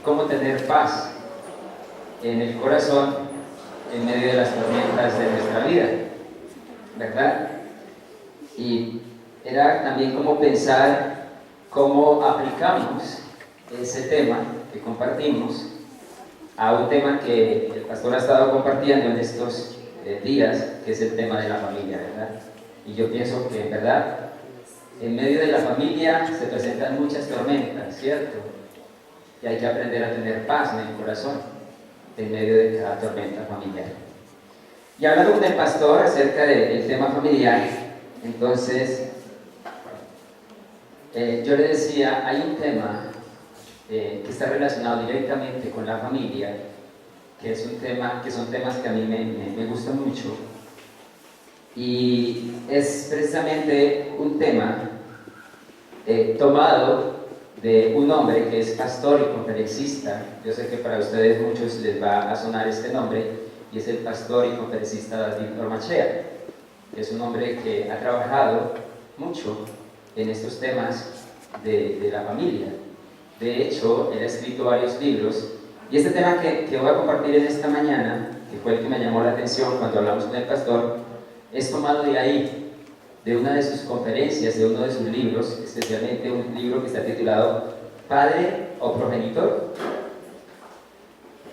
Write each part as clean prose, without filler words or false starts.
cómo tener paz en el corazón en medio de las tormentas de nuestra vida, ¿verdad? Y era también como pensar cómo aplicamos ese tema que compartimos a un tema que el pastor ha estado compartiendo en estos días, que es el tema de la familia, ¿verdad? Y yo pienso que, en verdad, en medio de la familia se presentan muchas tormentas, ¿cierto? Y hay que aprender a tener paz en el corazón en medio de cada tormenta familiar. Y hablando con el pastor acerca del tema familiar, entonces yo le decía, hay un tema que está relacionado directamente con la familia, que son temas que a mí me gustan mucho, y es precisamente un tema tomado de un hombre que es pastor y conferencista. Yo sé que para ustedes muchos les va a sonar este nombre, y es el pastor y conferencista David Ormachea. Es un hombre que ha trabajado mucho en estos temas de la familia. De hecho, él ha escrito varios libros, y este tema que voy a compartir en esta mañana, que fue el que me llamó la atención cuando hablamos con el pastor, es tomado de ahí, de una de sus conferencias, de uno de sus libros, especialmente un libro que está titulado Padre o Progenitor.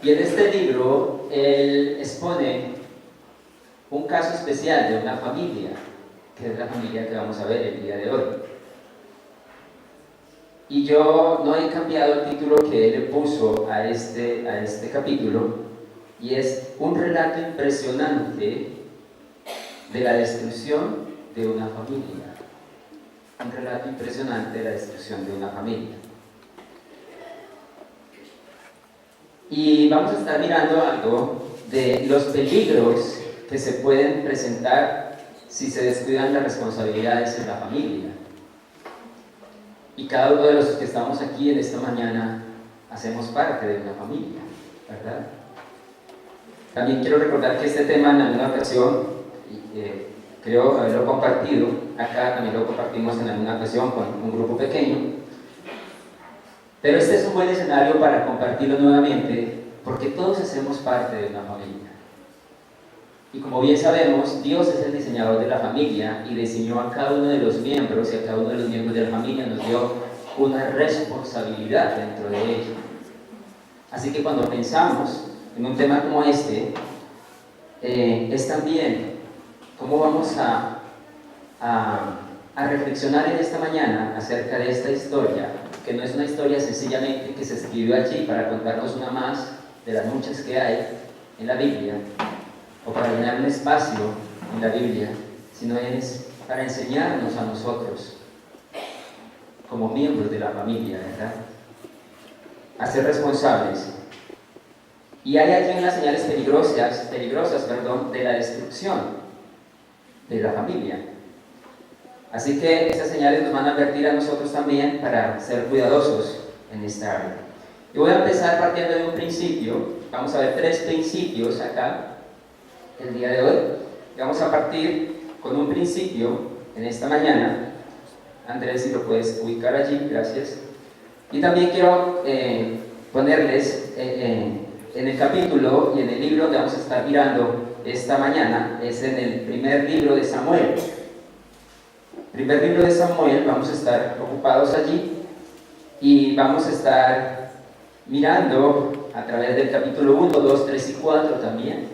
Y en este libro, él expone un caso especial de una familia, que es la familia que vamos a ver el día de hoy. Y yo no he cambiado el título que él le puso a este capítulo, y es un relato impresionante de la destrucción de una familia. Un relato impresionante de la destrucción de una familia. Y vamos a estar mirando algo de los peligros que se pueden presentar si se descuidan las responsabilidades en la familia. Y cada uno de los que estamos aquí en esta mañana hacemos parte de una familia, ¿verdad? También quiero recordar que este tema en alguna ocasión, creo haberlo compartido, acá también lo compartimos en alguna ocasión con un grupo pequeño, pero este es un buen escenario para compartirlo nuevamente, porque todos hacemos parte de una familia. Y como bien sabemos, Dios es el diseñador de la familia y diseñó a cada uno de los miembros, y a cada uno de los miembros de la familia nos dio una responsabilidad dentro de ella. Así que cuando pensamos en un tema como este, es también cómo vamos a reflexionar en esta mañana acerca de esta historia, que no es una historia sencillamente que se escribió allí para contarnos una más de las muchas que hay en la Biblia, o para llenar un espacio en la Biblia, sino es para enseñarnos a nosotros, como miembros de la familia, ¿verdad?, a ser responsables. Y hay aquí unas señales peligrosas, de la destrucción de la familia. Así que esas señales nos van a advertir a nosotros también para ser cuidadosos en esta área. Y voy a empezar partiendo de un principio. Vamos a ver 3 principios acá el día de hoy. Y vamos a partir con un principio en esta mañana. Andrés, si lo puedes ubicar allí, gracias. Y también quiero ponerles en el capítulo y en el libro que vamos a estar mirando esta mañana, es en el primer libro de Samuel. Primer libro de Samuel, vamos a estar ocupados allí y vamos a estar mirando a través del capítulo 1, 2, 3 y 4 también,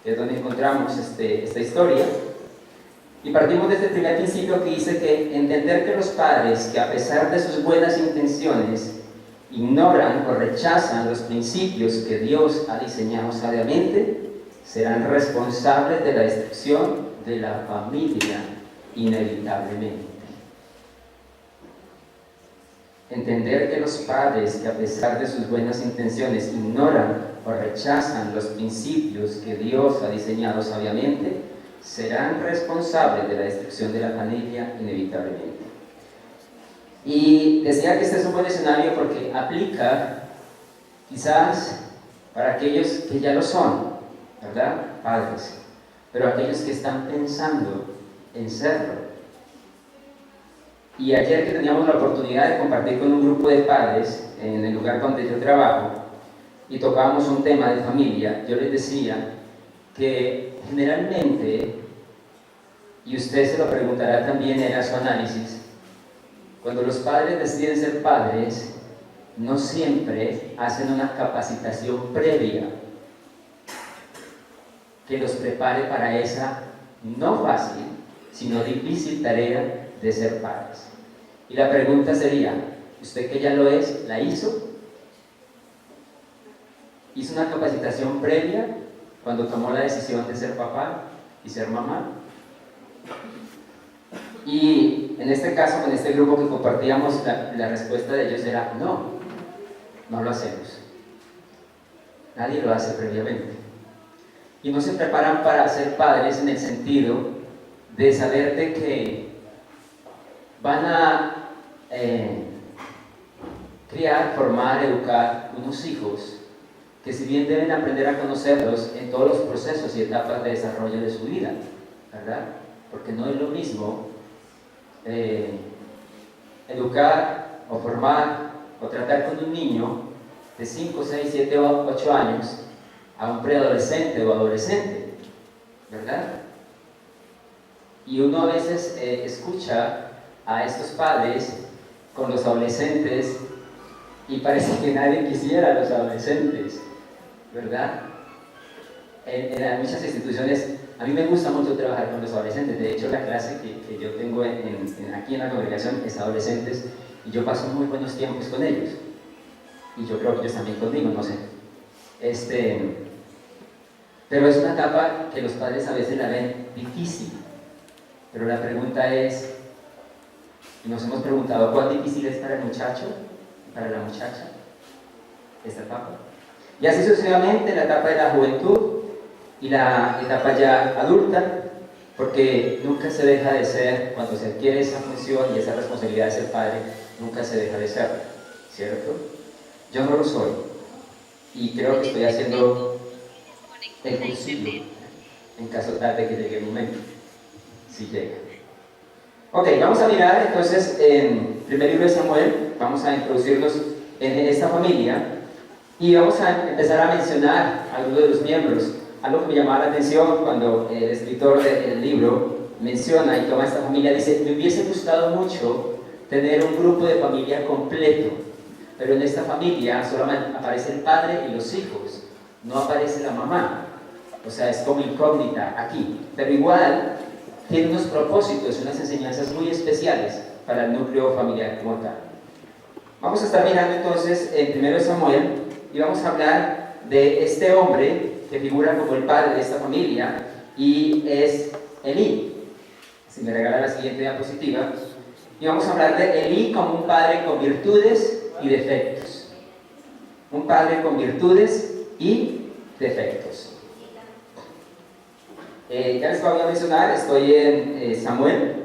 que es donde encontramos esta historia. Y partimos de este primer principio que dice que entender que los padres, que a pesar de sus buenas intenciones, ignoran o rechazan los principios que Dios ha diseñado sabiamente, serán responsables de la destrucción de la familia inevitablemente. Entender que los padres, que a pesar de sus buenas intenciones, ignoran o rechazan los principios que Dios ha diseñado sabiamente, serán responsables de la destrucción de la familia inevitablemente. Y decía que este es un buen escenario porque aplica quizás para aquellos que ya lo son, ¿verdad?, padres, pero aquellos que están pensando en serlo. Y ayer que teníamos la oportunidad de compartir con un grupo de padres en el lugar donde yo trabajo y tocábamos un tema de familia, yo les decía que generalmente, y usted se lo preguntará también en su análisis, cuando los padres deciden ser padres, no siempre hacen una capacitación previa que los prepare para esa no fácil, sino difícil tarea de ser padres. Y la pregunta sería, ¿usted que ya lo es, la hizo? ¿Hizo una capacitación previa cuando tomó la decisión de ser papá y ser mamá? Y en este caso, con este grupo que compartíamos, la respuesta de ellos era no lo hacemos. Nadie lo hace previamente. Y no se preparan para ser padres en el sentido de saber de que van a criar, formar, educar unos hijos que si bien deben aprender a conocerlos en todos los procesos y etapas de desarrollo de su vida, ¿verdad? Porque no es lo mismo educar o formar o tratar con un niño de 5, 6, 7 o 8 años a un preadolescente o adolescente, ¿verdad? Y uno a veces escucha a estos padres con los adolescentes y parece que nadie quisiera a los adolescentes, ¿verdad? En muchas instituciones, a mí me gusta mucho trabajar con los adolescentes. De hecho, la clase que yo tengo aquí en la congregación es adolescentes y yo paso muy buenos tiempos con ellos. Y yo creo que ellos también conmigo, no sé. Pero es una etapa que los padres a veces la ven difícil. Pero la pregunta es, y nos hemos preguntado, ¿cuán difícil es para el muchacho y para la muchacha esta etapa? Y así sucesivamente la etapa de la juventud y la etapa ya adulta, porque nunca se deja de ser, cuando se adquiere esa función y esa responsabilidad de ser padre, nunca se deja de ser, ¿cierto? Yo no lo soy, y creo que estoy haciendo el cursillo, en caso tal de que llegue el momento, si llega. Ok, vamos a mirar entonces en primer libro de Samuel, vamos a introducirnos en esta familia, y vamos a empezar a mencionar a algunos de los miembros. Algo que me llamaba la atención cuando el escritor del libro menciona y toma esta familia, dice, me hubiese gustado mucho tener un grupo de familia completo, pero en esta familia solamente aparece el padre y los hijos, no aparece la mamá, o sea, es como incógnita aquí, pero igual tiene unos propósitos, unas enseñanzas muy especiales para el núcleo familiar como tal. Vamos a estar mirando entonces en 1 Samuel y vamos a hablar de este hombre que figura como el padre de esta familia y es Elí. Si me regala la siguiente diapositiva. Y vamos a hablar de Elí como un padre con virtudes y defectos. Un padre con virtudes y defectos. Ya les voy a mencionar, estoy en Samuel,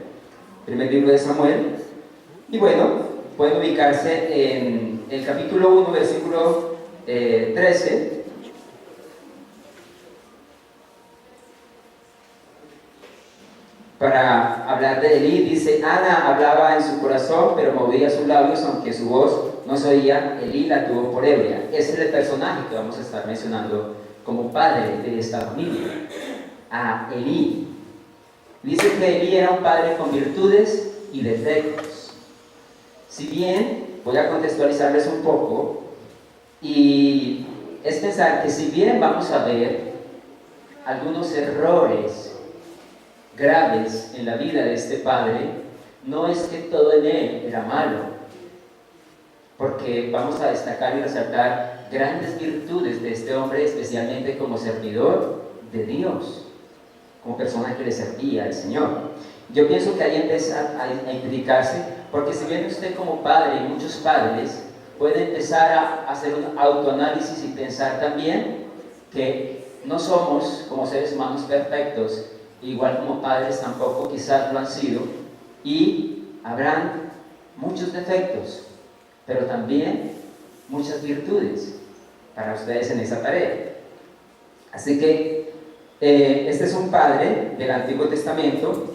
primer libro de Samuel. Y bueno, pueden ubicarse en el capítulo 1, versículo 13. Para hablar de Elí, dice, Ana hablaba en su corazón, pero movía sus labios, aunque su voz no se oía, Elí la tuvo por ebria. Ese es el personaje que vamos a estar mencionando como padre de esta familia, a Elí. Dice que Elí era un padre con virtudes y defectos. Si bien, voy a contextualizarles un poco, y es pensar que si bien vamos a ver algunos errores graves en la vida de este padre, no es que todo en él era malo, porque vamos a destacar y resaltar grandes virtudes de este hombre, especialmente como servidor de Dios, como persona que le servía al Señor. Yo pienso que ahí empieza a implicarse, porque si bien usted como padre y muchos padres puede empezar a hacer un autoanálisis y pensar también que no somos como seres humanos perfectos, igual como padres tampoco quizás lo han sido, y habrán muchos defectos, pero también muchas virtudes para ustedes en esa tarea. Así que este es un padre del Antiguo Testamento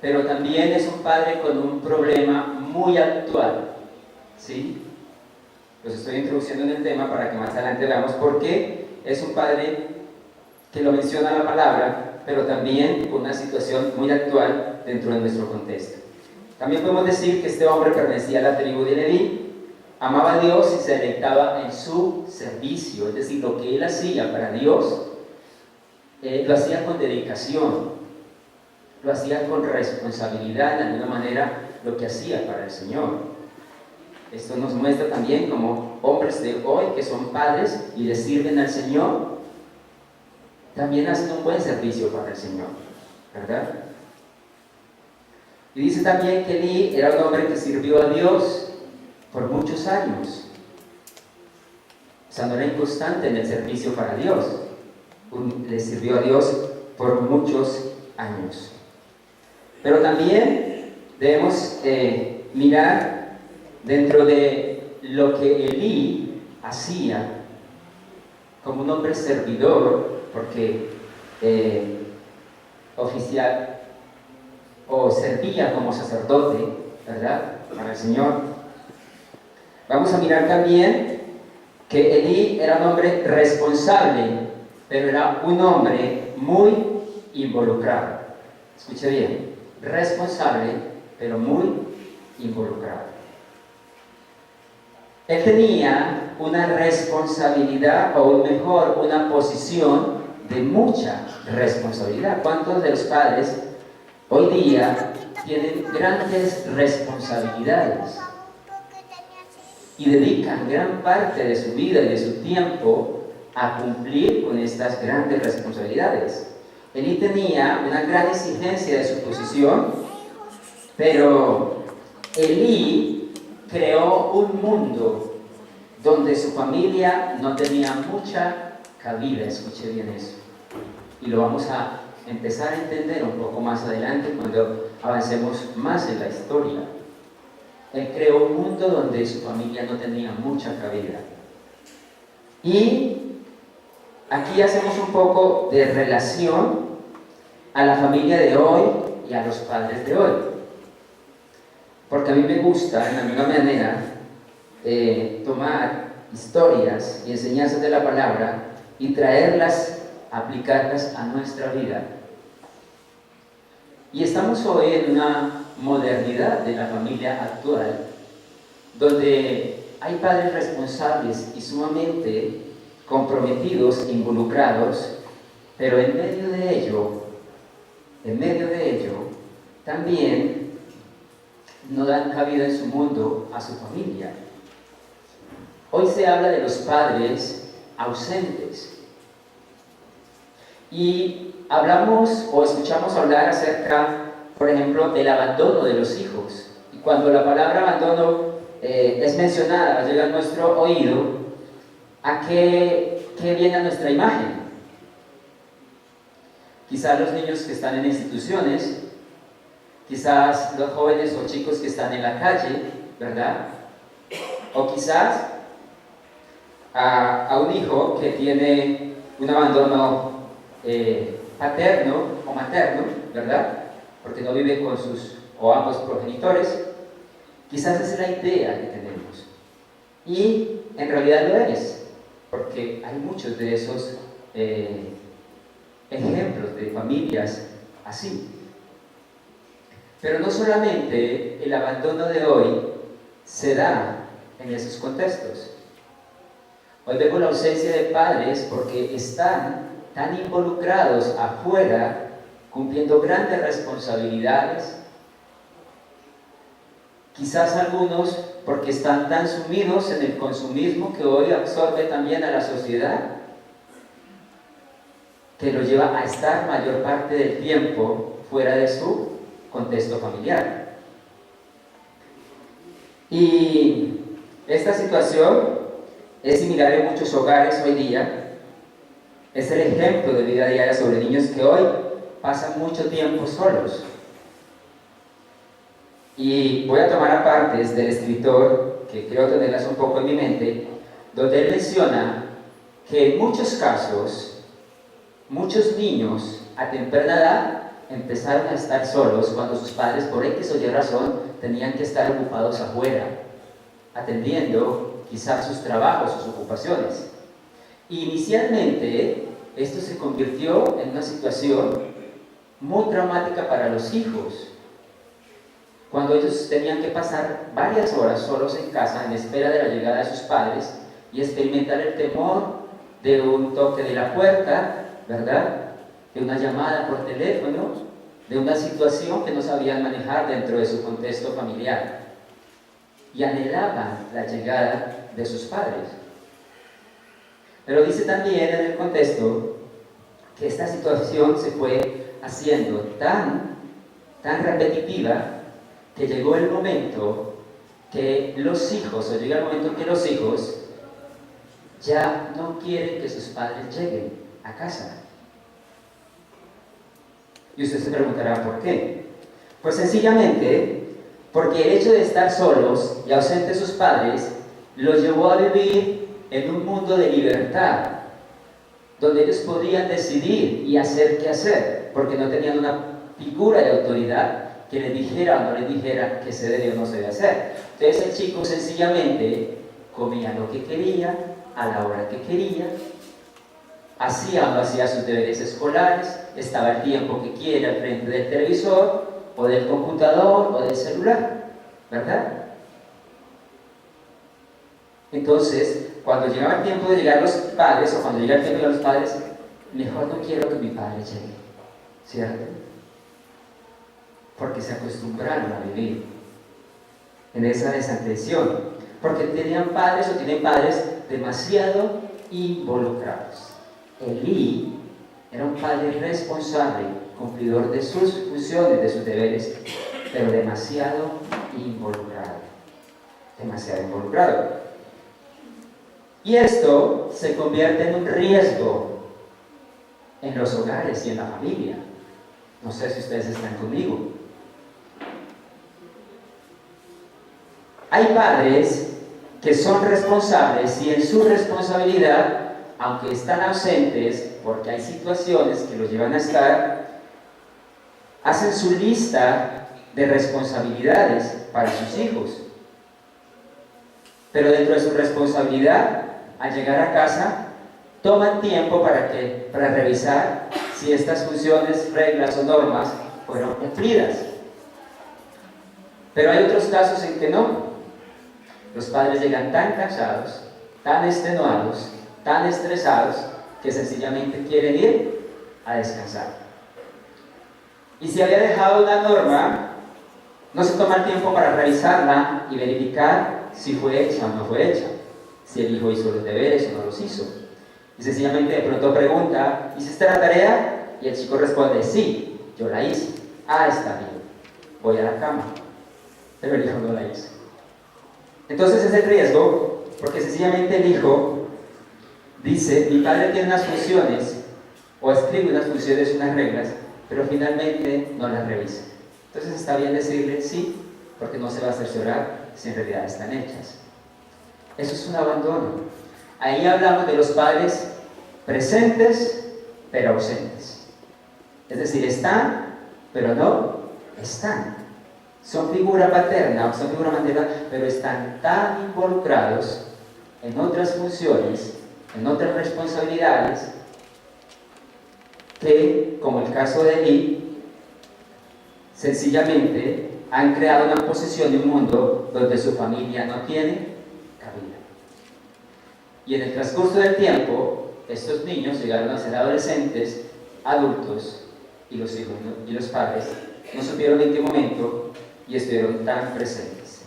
pero también es un padre con un problema muy actual, ¿sí? Los estoy introduciendo en el tema para que más adelante veamos por qué es un padre que lo menciona la palabra, pero también con una situación muy actual dentro de nuestro contexto. También podemos decir que este hombre pertenecía a la tribu de Leví, amaba a Dios y se deleitaba en su servicio, es decir, lo que él hacía para Dios, lo hacía con dedicación, lo hacía con responsabilidad, de alguna manera, lo que hacía para el Señor. Esto nos muestra también como hombres de hoy que son padres y le sirven al Señor, también hacen un buen servicio para el Señor, ¿verdad? Y dice también que Elí era un hombre que sirvió a Dios por muchos años. O sea, no era inconstante en el servicio para Dios. Le sirvió a Dios por muchos años. Pero también debemos mirar dentro de lo que Elí hacía como un hombre servidor, porque oficial o servía como sacerdote, ¿verdad?, para el Señor. Vamos a mirar también que Elí era un hombre responsable, pero era un hombre muy involucrado. Escuche bien, responsable, pero muy involucrado. Él tenía una responsabilidad, o mejor, una posición de mucha responsabilidad. ¿Cuántos de los padres hoy día tienen grandes responsabilidades y dedican gran parte de su vida y de su tiempo a cumplir con estas grandes responsabilidades? Elí tenía una gran exigencia de su posición, pero Elí creó un mundo donde su familia no tenía mucha cabida. Escuche bien eso, y lo vamos a empezar a entender un poco más adelante cuando avancemos más en la historia. Él creó un mundo donde su familia no tenía mucha cabida. Y aquí hacemos un poco de relación a la familia de hoy y a los padres de hoy, porque a mí me gusta, en la misma manera, tomar historias y enseñanzas de la palabra y traerlas, aplicarlas a nuestra vida. Y estamos hoy en una modernidad de la familia actual, donde hay padres responsables y sumamente comprometidos, involucrados, pero en medio de ello, también no dan cabida en su mundo a su familia. Hoy se habla de los padres ausentes. Y hablamos o escuchamos hablar acerca, por ejemplo, del abandono de los hijos. Y cuando la palabra abandono es mencionada, llega a nuestro oído, ¿a qué viene a nuestra imagen? Quizás los niños que están en instituciones, quizás los jóvenes o chicos que están en la calle, ¿verdad? O quizás a un hijo que tiene un abandono paterno o materno, ¿verdad?, porque no vive con sus o ambos progenitores. Quizás esa es la idea que tenemos, y en realidad lo es, porque hay muchos de esos ejemplos de familias así. Pero no solamente el abandono de hoy se da en esos contextos. Hoy vemos la ausencia de padres porque están tan involucrados afuera, cumpliendo grandes responsabilidades. Quizás algunos porque están tan sumidos en el consumismo que hoy absorbe también a la sociedad, que lo lleva a estar mayor parte del tiempo fuera de su contexto familiar. Y esta situación es similar en muchos hogares hoy día. Es el ejemplo de vida diaria sobre niños que hoy pasan mucho tiempo solos. Y voy a tomar apartes del escritor, que creo tenerlas un poco en mi mente, donde él menciona que en muchos casos, muchos niños a temprana edad empezaron a estar solos cuando sus padres, por X o Y razón, tenían que estar ocupados afuera, atendiendo quizás sus trabajos, sus ocupaciones. Inicialmente, esto se convirtió en una situación muy traumática para los hijos, cuando ellos tenían que pasar varias horas solos en casa en espera de la llegada de sus padres y experimentar el temor de un toque de la puerta, ¿verdad?, de una llamada por teléfono, de una situación que no sabían manejar dentro de su contexto familiar, y anhelaban la llegada de sus padres. Pero dice también en el contexto que esta situación se fue haciendo tan repetitiva que llegó el momento que los hijos, o llega el momento en que los hijos ya no quieren que sus padres lleguen a casa. Y usted se preguntará, ¿por qué? Pues sencillamente porque el hecho de estar solos y ausentes sus padres los llevó a vivir en un mundo de libertad, donde ellos podían decidir y hacer qué hacer, porque no tenían una figura de autoridad que les dijera o no les dijera qué se debe o no se debe hacer. Entonces el chico sencillamente comía lo que quería, a la hora que quería, hacía o no hacía sus deberes escolares, estaba el tiempo que quiera al frente del televisor, o del computador, o del celular, ¿verdad? Entonces, cuando llegaba el tiempo de llegar los padres, o cuando llega el tiempo de llegar los padres, mejor no quiero que mi padre llegue, ¿cierto? Porque se acostumbraron a vivir en esa desatención, porque tenían padres o tienen padres demasiado involucrados. Elí era un padre responsable, cumplidor de sus funciones, de sus deberes, pero demasiado involucrado. Demasiado involucrado. Y esto se convierte en un riesgo en los hogares y en la familia. No sé si ustedes están conmigo. Hay padres que son responsables y en su responsabilidad, aunque están ausentes, porque hay situaciones que los llevan a estar, hacen su lista de responsabilidades para sus hijos. Pero dentro de su responsabilidad, al llegar a casa, toman tiempo para revisar si estas funciones, reglas o normas fueron cumplidas. Pero hay otros casos en que no. Los padres llegan tan cansados, tan extenuados, tan estresados, que sencillamente quieren ir a descansar. Y si había dejado una norma, no se toma el tiempo para revisarla y verificar si fue hecha o no fue hecha, si el hijo hizo los deberes o no los hizo. Y sencillamente de pronto pregunta, ¿hiciste la tarea? Y el chico responde, sí, yo la hice. Ah, está bien, voy a la cama. Pero el hijo no la hizo. Entonces es el riesgo, porque sencillamente el hijo dice, mi padre tiene unas funciones, o escribe unas funciones, unas reglas, pero finalmente no las revisa. Entonces está bien decirle sí, porque no se va a cerciorar si en realidad están hechas. Eso es un abandono. Ahí hablamos de los padres presentes, pero ausentes. Es decir, están, pero no están. Son figura paterna, son figura materna, pero están tan involucrados en otras funciones, en otras responsabilidades, que, como el caso de Elí, sencillamente han creado una posición y un mundo donde su familia no tiene cabida. Y en el transcurso del tiempo, estos niños llegaron a ser adolescentes, adultos, y los hijos y los padres no supieron en qué momento y estuvieron tan presentes.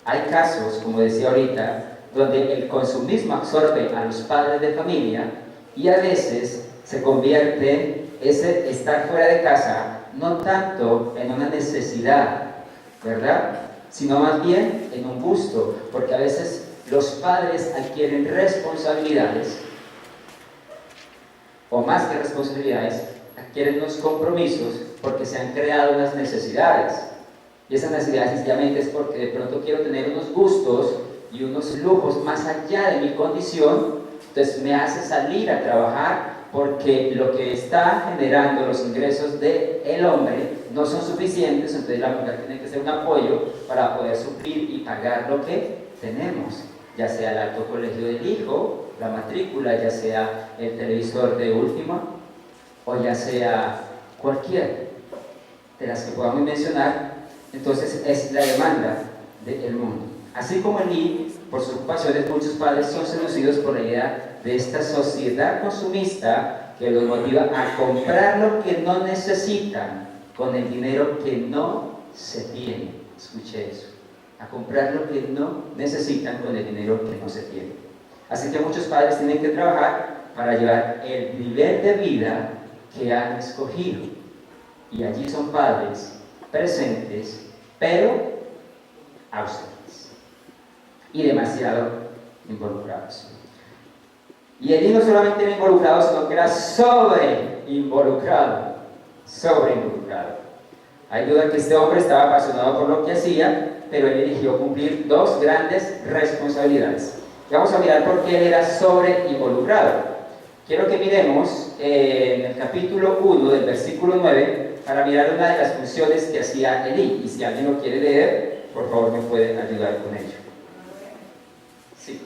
Hay casos, como decía ahorita, donde el consumismo absorbe a los padres de familia y a veces se convierte ese estar fuera de casa no tanto en una necesidad, ¿verdad?, sino más bien en un gusto, porque a veces los padres adquieren responsabilidades, o más que responsabilidades, adquieren unos compromisos porque se han creado unas necesidades. Y esas necesidades sencillamente es porque de pronto quiero tener unos gustos y unos lujos más allá de mi condición, entonces me hace salir a trabajar porque lo que está generando los ingresos del hombre no son suficientes, entonces la mujer tiene que ser un apoyo para poder suplir y pagar lo que tenemos, ya sea el alto colegio del hijo, la matrícula, ya sea el televisor de última, o ya sea cualquier de las que podamos mencionar. Entonces es la demanda del mundo. Así como Elí, por sus ocupaciones, muchos padres son seducidos por la idea de esta sociedad consumista que los motiva a comprar lo que no necesitan con el dinero que no se tiene. Escuche eso. A comprar lo que no necesitan con el dinero que no se tiene. Así que muchos padres tienen que trabajar para llevar el nivel de vida que han escogido. Y allí son padres presentes, pero ausentes. Y demasiado involucrados. Y Elí no solamente era involucrado, sino que era sobreinvolucrado. Hay duda que este hombre estaba apasionado por lo que hacía, pero él eligió cumplir dos grandes responsabilidades. Y vamos a mirar por qué él era sobreinvolucrado. Quiero que miremos en el capítulo 1 del versículo 9 para mirar una de las funciones que hacía Elí. Y si alguien lo quiere leer, por favor me pueden ayudar con ello. Sí.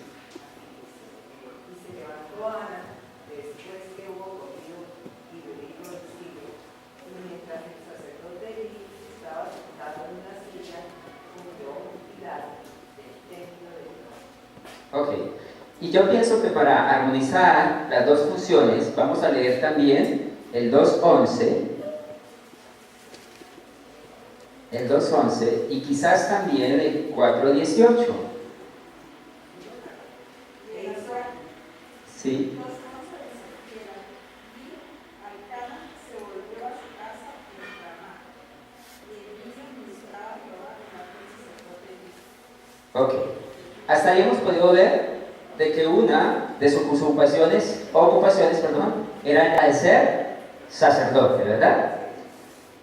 Ok, y yo pienso que para armonizar las dos funciones vamos a leer también el 2.11 y quizás también el 4.18. Sí. Ok, hasta ahí hemos podido ver de que una de sus ocupaciones era la de ser sacerdote, ¿verdad?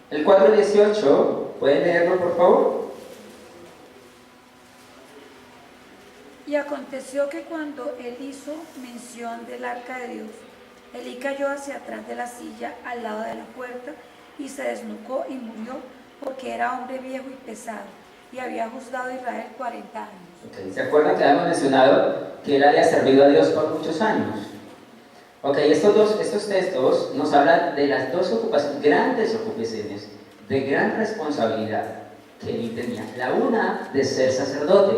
El 4.18, ¿pueden leerlo por favor? Y aconteció que cuando él hizo mención del arca de Dios, Elí cayó hacia atrás de la silla al lado de la puerta y se desnucó y murió porque era hombre viejo y pesado y había juzgado a Israel 40 años. Okay. ¿Se acuerdan que habíamos mencionado que él había servido a Dios por muchos años? Ok, estos textos nos hablan de las dos grandes ocupaciones de gran responsabilidad que él tenía. La una de ser sacerdote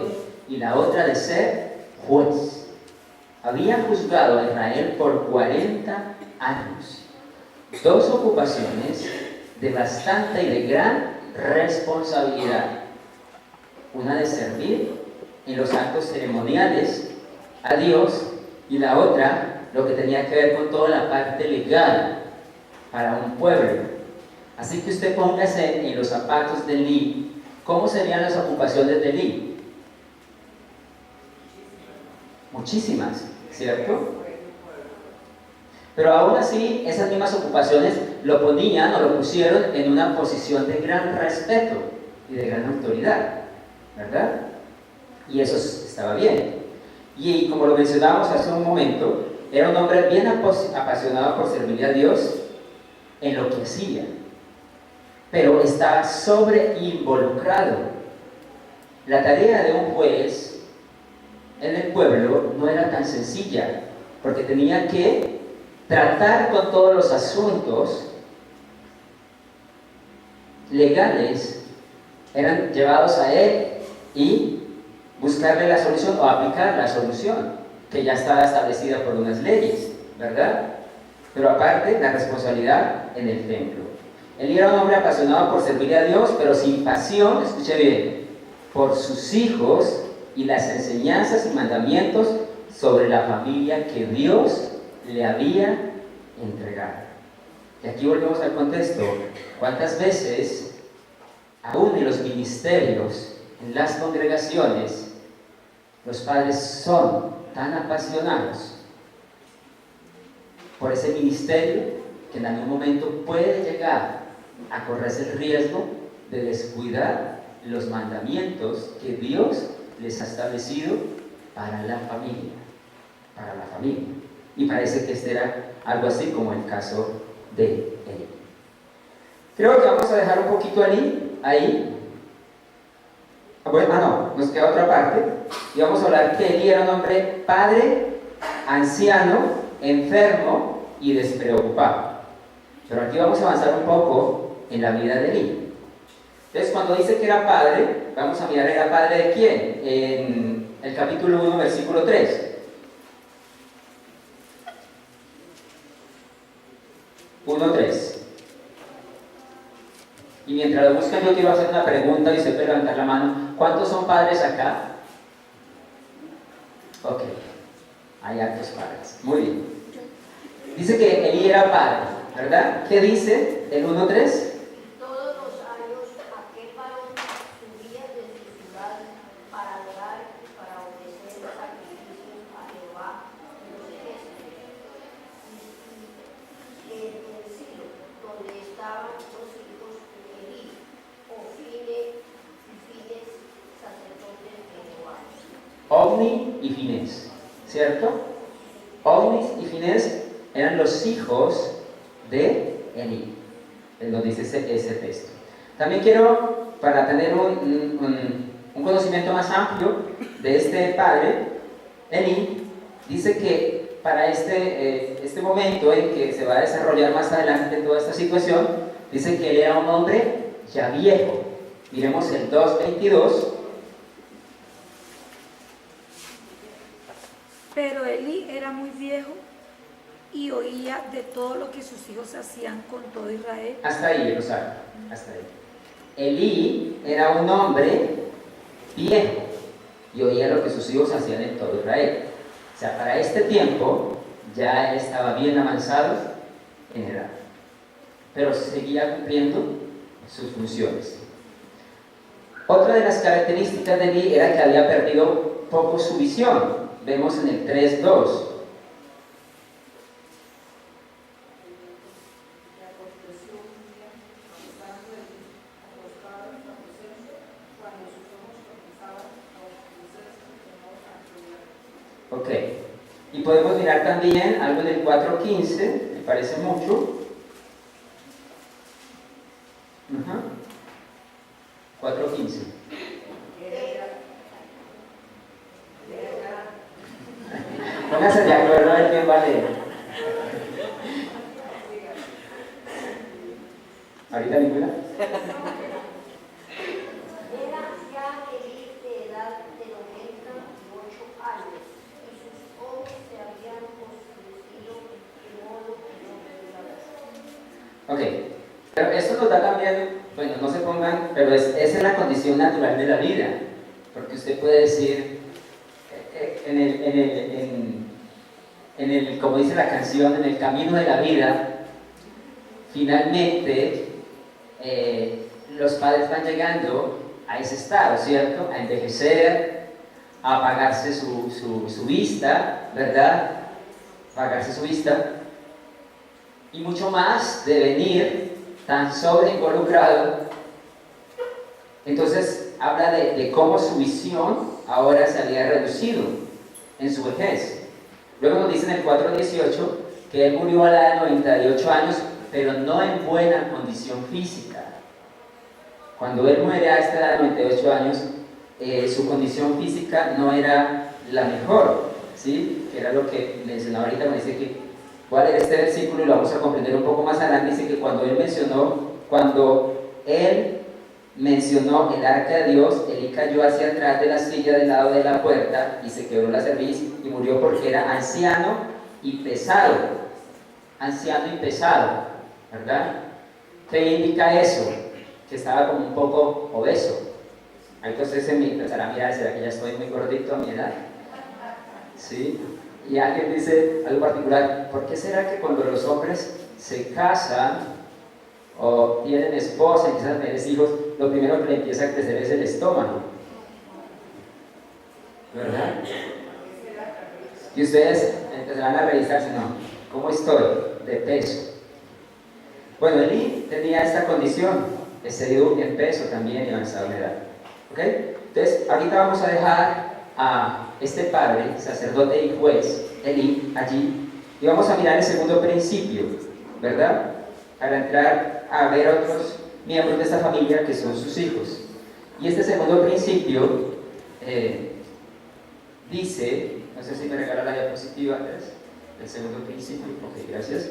y la otra de ser juez. Había juzgado a Israel por 40 años. Dos ocupaciones de bastante y de gran responsabilidad. Una de servir en los actos ceremoniales a Dios y la otra lo que tenía que ver con toda la parte legal para un pueblo. Así que usted póngase en los zapatos de Elí. ¿Cómo serían las ocupaciones de Elí? Muchísimas, ¿cierto? Pero aún así, esas mismas ocupaciones lo ponían o lo pusieron en una posición de gran respeto y de gran autoridad, ¿verdad? Y eso estaba bien. Y como lo mencionábamos hace un momento, era un hombre bien apasionado por servirle a Dios en lo que hacía, pero estaba sobreinvolucrado. La tarea de un juez en el pueblo no era tan sencilla, porque tenía que tratar con todos los asuntos legales, eran llevados a él y buscarle la solución o aplicar la solución que ya estaba establecida por unas leyes, ¿verdad? Pero aparte, la responsabilidad en el templo. Él era un hombre apasionado por servir a Dios, pero sin pasión, escuche bien, por sus hijos y las enseñanzas y mandamientos sobre la familia que Dios le había entregado. Y aquí volvemos al contexto. ¿Cuántas veces, aún en los ministerios, en las congregaciones, los padres son tan apasionados por ese ministerio que en algún momento puede llegar a correrse el riesgo de descuidar los mandamientos que Dios les ha establecido para la familia, Y parece que este era algo así como el caso de Elí. Creo que vamos a dejar un poquito Elí ahí. Bueno, no, nos queda otra parte. Y vamos a hablar que Elí era un hombre padre, anciano, enfermo y despreocupado. Pero aquí vamos a avanzar un poco en la vida de Elí. Entonces, cuando dice que era padre, vamos a mirar, ¿era padre de quién? En el capítulo 1, versículo 3. 1:3. Y mientras lo buscan, yo quiero hacer una pregunta y se puede levantar la mano. ¿Cuántos son padres acá? Ok, hay hartos padres. Muy bien. Dice que Elí era padre, ¿verdad? ¿Qué dice el 1:3? Todos los años aquel varón subía de su ciudad para adorar y para ofrecer sacrificios a Jehová de los ejércitos. En el silo donde estaban los hijos de Elí, Ofni y Fines, sacerdotes de Jehová. Ofni y Finés, ¿cierto? Ofni y Finés eran los hijos de Elí, nos dice ese texto. También quiero, para tener un conocimiento más amplio de este padre, Elí, dice que para este momento en que se va a desarrollar más adelante toda esta situación, dice que él era un hombre ya viejo. Miremos el 2:22. Pero Elí era muy viejo y oía de todo lo que sus hijos hacían con todo Israel. Hasta ahí, Rosario, hasta ahí. Elí era un hombre viejo y oía lo que sus hijos hacían en todo Israel. O sea, para este tiempo ya él estaba bien avanzado en edad, pero seguía cumpliendo sus funciones. Otra de las características de Elí era que había perdido poco su visión. Vemos en el 3:2. Ok, y podemos mirar también algo en el 4:15, me parece mucho. 4:15. Póngase de acuerdo a ver quién va a leer. ¿Ahorita ninguna? Era ya Elí de edad de 98 años, y sus ojos se habían oscurecido de modo que no veía. Ok, pero esto nos da también, bueno, no se pongan, pero esa es la condición natural de la vida, porque usted puede decir, como dice la canción, en el camino de la vida, finalmente los padres van llegando a ese estado, ¿cierto? A envejecer, a apagarse su vista, ¿verdad? Apagarse su vista, y mucho más de venir tan sobreinvolucrado. Entonces habla de cómo su visión ahora se había reducido en su vejez. Luego nos dice en el 4:18 que él murió a la edad de 98 años, pero no en buena condición física. Cuando él muere a esta edad de 98 años, su condición física no era la mejor, ¿sí? Que era lo que mencionaba ahorita, me dice que voy a leer este versículo y lo vamos a comprender un poco más adelante. Dice que cuando él mencionó el arca de Dios, Elí cayó hacia atrás de la silla del lado de la puerta y se quebró la cerviz y murió porque era anciano y pesado. Anciano y pesado, ¿verdad? ¿Qué indica eso? Que estaba como un poco obeso. Ahorita usted se me empezará a mirar, ¿será que ya estoy muy gordito a mi edad? ¿Sí? Y alguien dice algo particular, ¿por qué será que cuando los hombres se casan o tienen esposa y empiezan a tener hijos, lo primero que le empieza a crecer es el estómago? ¿Verdad? Y ustedes empezarán a revisarse, ¿no? ¿Cómo estoy de peso? Bueno, Elí tenía esta condición, excedido en peso también y avanzado en edad. ¿Ok? Entonces, ahorita vamos a dejar a este padre, sacerdote y juez, Elí, allí, Y vamos a mirar el segundo principio, ¿verdad? Para entrar a ver otros miembros de esta familia que son sus hijos. Y este segundo principio dice, no sé si me regala la diapositiva, Andrés, el segundo principio, ok, gracias.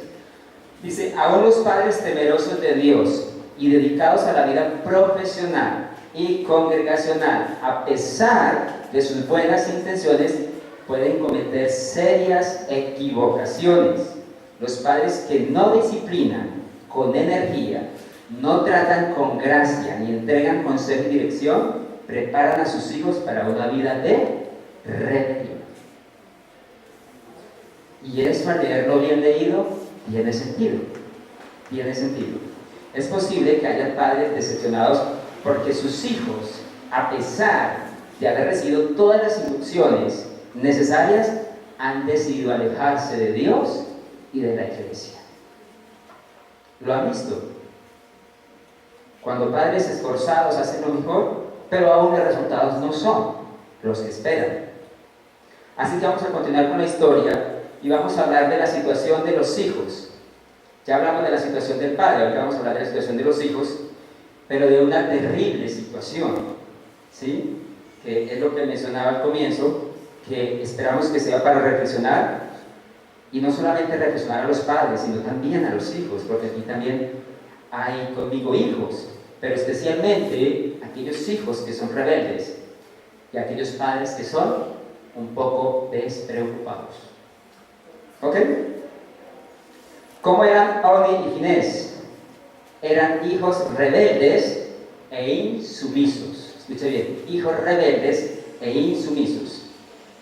Dice, aún los padres temerosos de Dios y dedicados a la vida profesional y congregacional, a pesar de sus buenas intenciones, pueden cometer serias equivocaciones. Los padres que no disciplinan con energía, no tratan con gracia ni entregan consejo y dirección, preparan a sus hijos para una vida de rebelión. Y eso, al leerlo bien leído, tiene sentido. Tiene sentido. Es posible que haya padres decepcionados porque sus hijos, a pesar de haber recibido todas las instrucciones necesarias, han decidido alejarse de Dios y de la iglesia. ¿Lo han visto? Cuando padres esforzados hacen lo mejor, pero aún los resultados no son los que esperan. Así que vamos a continuar con la historia y vamos a hablar de la situación de los hijos. Ya hablamos de la situación del padre, ahora vamos a hablar de la situación de los hijos, pero de una terrible situación, ¿sí? Que es lo que mencionaba al comienzo, que esperamos que sea para reflexionar, y no solamente reflexionar a los padres, sino también a los hijos, porque aquí también hay conmigo hijos, pero especialmente aquellos hijos que son rebeldes y aquellos padres que son un poco despreocupados. ¿Ok? ¿Cómo eran Oni y Finés? Eran hijos rebeldes e insumisos. Escuche bien, hijos rebeldes e insumisos.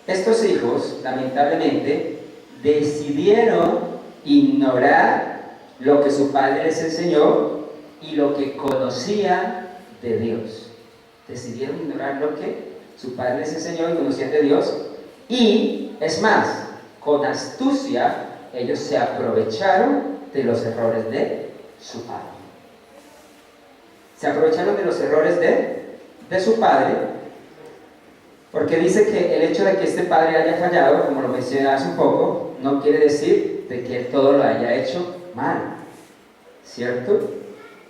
Estos hijos, lamentablemente, decidieron ignorar lo que su padre les enseñó y lo que conocían de Dios. Decidieron ignorar lo que su padre les enseñó y conocían de Dios. Y, es más, con astucia, ellos se aprovecharon de los errores de su padre. Se aprovecharon de los errores de su padre, porque dice que el hecho de que este padre haya fallado, como lo mencioné hace un poco, no quiere decir de que él todo lo haya hecho mal, ¿cierto?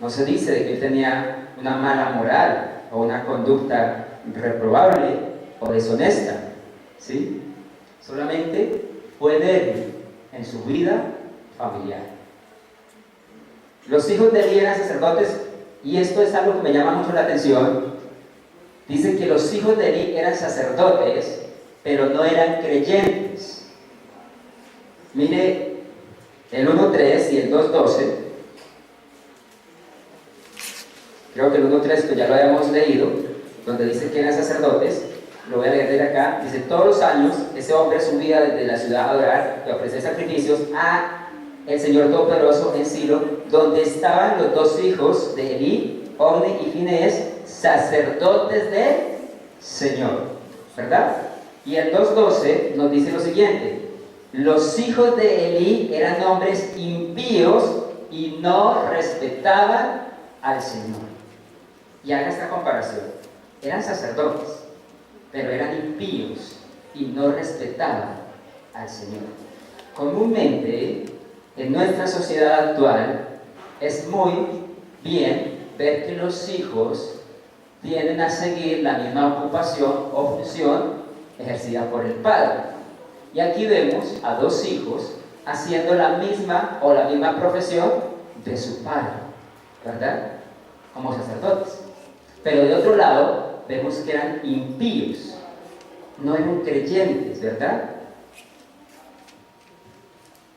No se dice de que él tenía una mala moral o una conducta reprobable o deshonesta, ¿sí? Solamente fue débil en su vida familiar. Los hijos de Elí eran sacerdotes, y esto es algo que me llama mucho la atención. Dice que los hijos de Elí eran sacerdotes, pero no eran creyentes. Mire el 1.3 y el 2.12. Creo que el 1.3 pues ya lo habíamos leído, donde dice que eran sacerdotes. Lo voy a leer de acá. Dice, todos los años ese hombre subía desde la ciudad a adorar y a ofrecer sacrificios a el Señor Todopoderoso en Silo, donde estaban los dos hijos de Elí, Ofni y Finés, sacerdotes del Señor, ¿verdad? Y el 2.12 nos dice lo siguiente: los hijos de Elí eran hombres impíos y no respetaban al Señor. Y haga esta comparación. Eran sacerdotes, pero eran impíos y no respetaban al Señor. Comúnmente, en nuestra sociedad actual, es muy bien ver que los hijos tienden a seguir la misma ocupación o función ejercida por el padre. Y aquí vemos a dos hijos haciendo la misma profesión de su padre, ¿verdad? Como sacerdotes. Pero de otro lado, vemos que eran impíos, no eran creyentes, ¿verdad?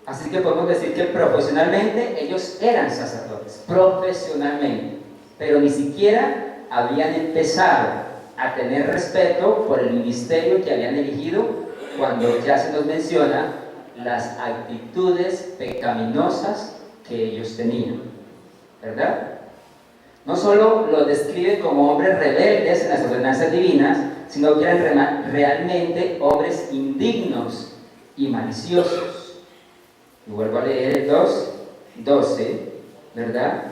Así que podemos decir que profesionalmente ellos eran sacerdotes, profesionalmente, pero ni siquiera habían empezado a tener respeto por el ministerio que habían elegido, cuando ya se nos menciona las actitudes pecaminosas que ellos tenían, ¿verdad? No solo los describe como hombres rebeldes en las ordenanzas divinas, sino que eran realmente hombres indignos y maliciosos. Y vuelvo a leer el 2.12, ¿verdad?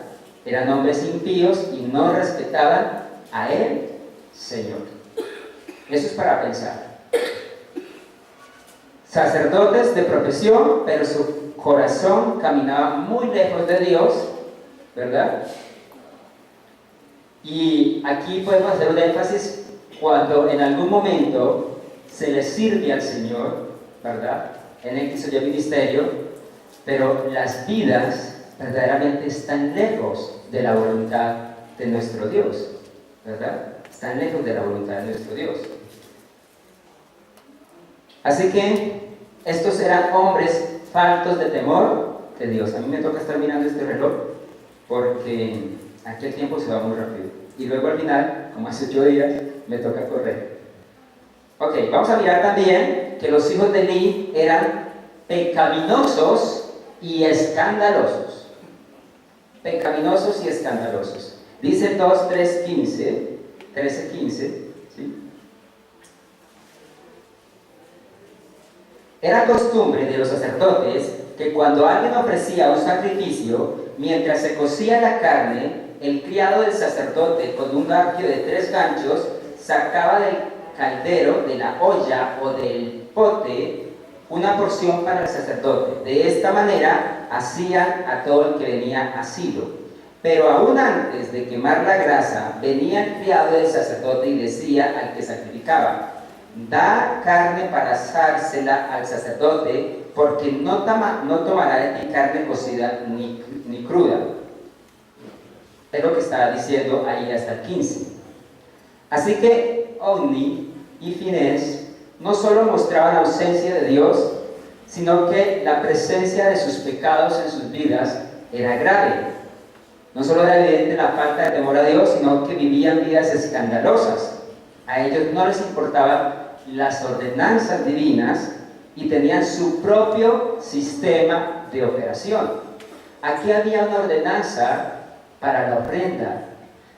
Eran hombres impíos y no respetaban a el Señor. Eso es para pensar. sacerdotes de profesión, pero su corazón caminaba muy lejos de Dios, ¿verdad? Y aquí podemos hacer un énfasis cuando en algún momento se le sirve al Señor, ¿verdad? En el X o Y ministerio, pero las vidas verdaderamente están lejos de la voluntad de nuestro Dios, ¿verdad? Están lejos de la voluntad de nuestro Dios. Así que estos eran hombres faltos de temor de Dios. A mí me toca estar mirando este reloj porque aquí el tiempo se va muy rápido. Y luego al final, como hace 8 días, me toca correr. Ok, vamos a mirar también que los hijos de Eli eran pecaminosos y escandalosos. Pecaminosos y escandalosos. Dice 2, 3, 15, 13, 15, ¿sí? Era costumbre de los sacerdotes que cuando alguien ofrecía un sacrificio, mientras se cocía la carne, el criado del sacerdote con un garfio de 3 ganchos sacaba del caldero, de la olla o del pote una porción para el sacerdote. De esta manera hacían a todo el que venía asido. Pero aún antes de quemar la grasa, venía el criado del sacerdote y decía al que sacrificaba: da carne para asársela al sacerdote, porque no tomará de ti carne cocida ni cruda. Es lo que está diciendo ahí hasta el 15. Así que Ofni y Finés no solo mostraban ausencia de Dios, sino que la presencia de sus pecados en sus vidas era grave. No solo era evidente la falta de temor a Dios, sino que vivían vidas escandalosas. A ellos no les importaban las ordenanzas divinas y tenían su propio sistema de operación. Aquí había una ordenanza para la ofrenda,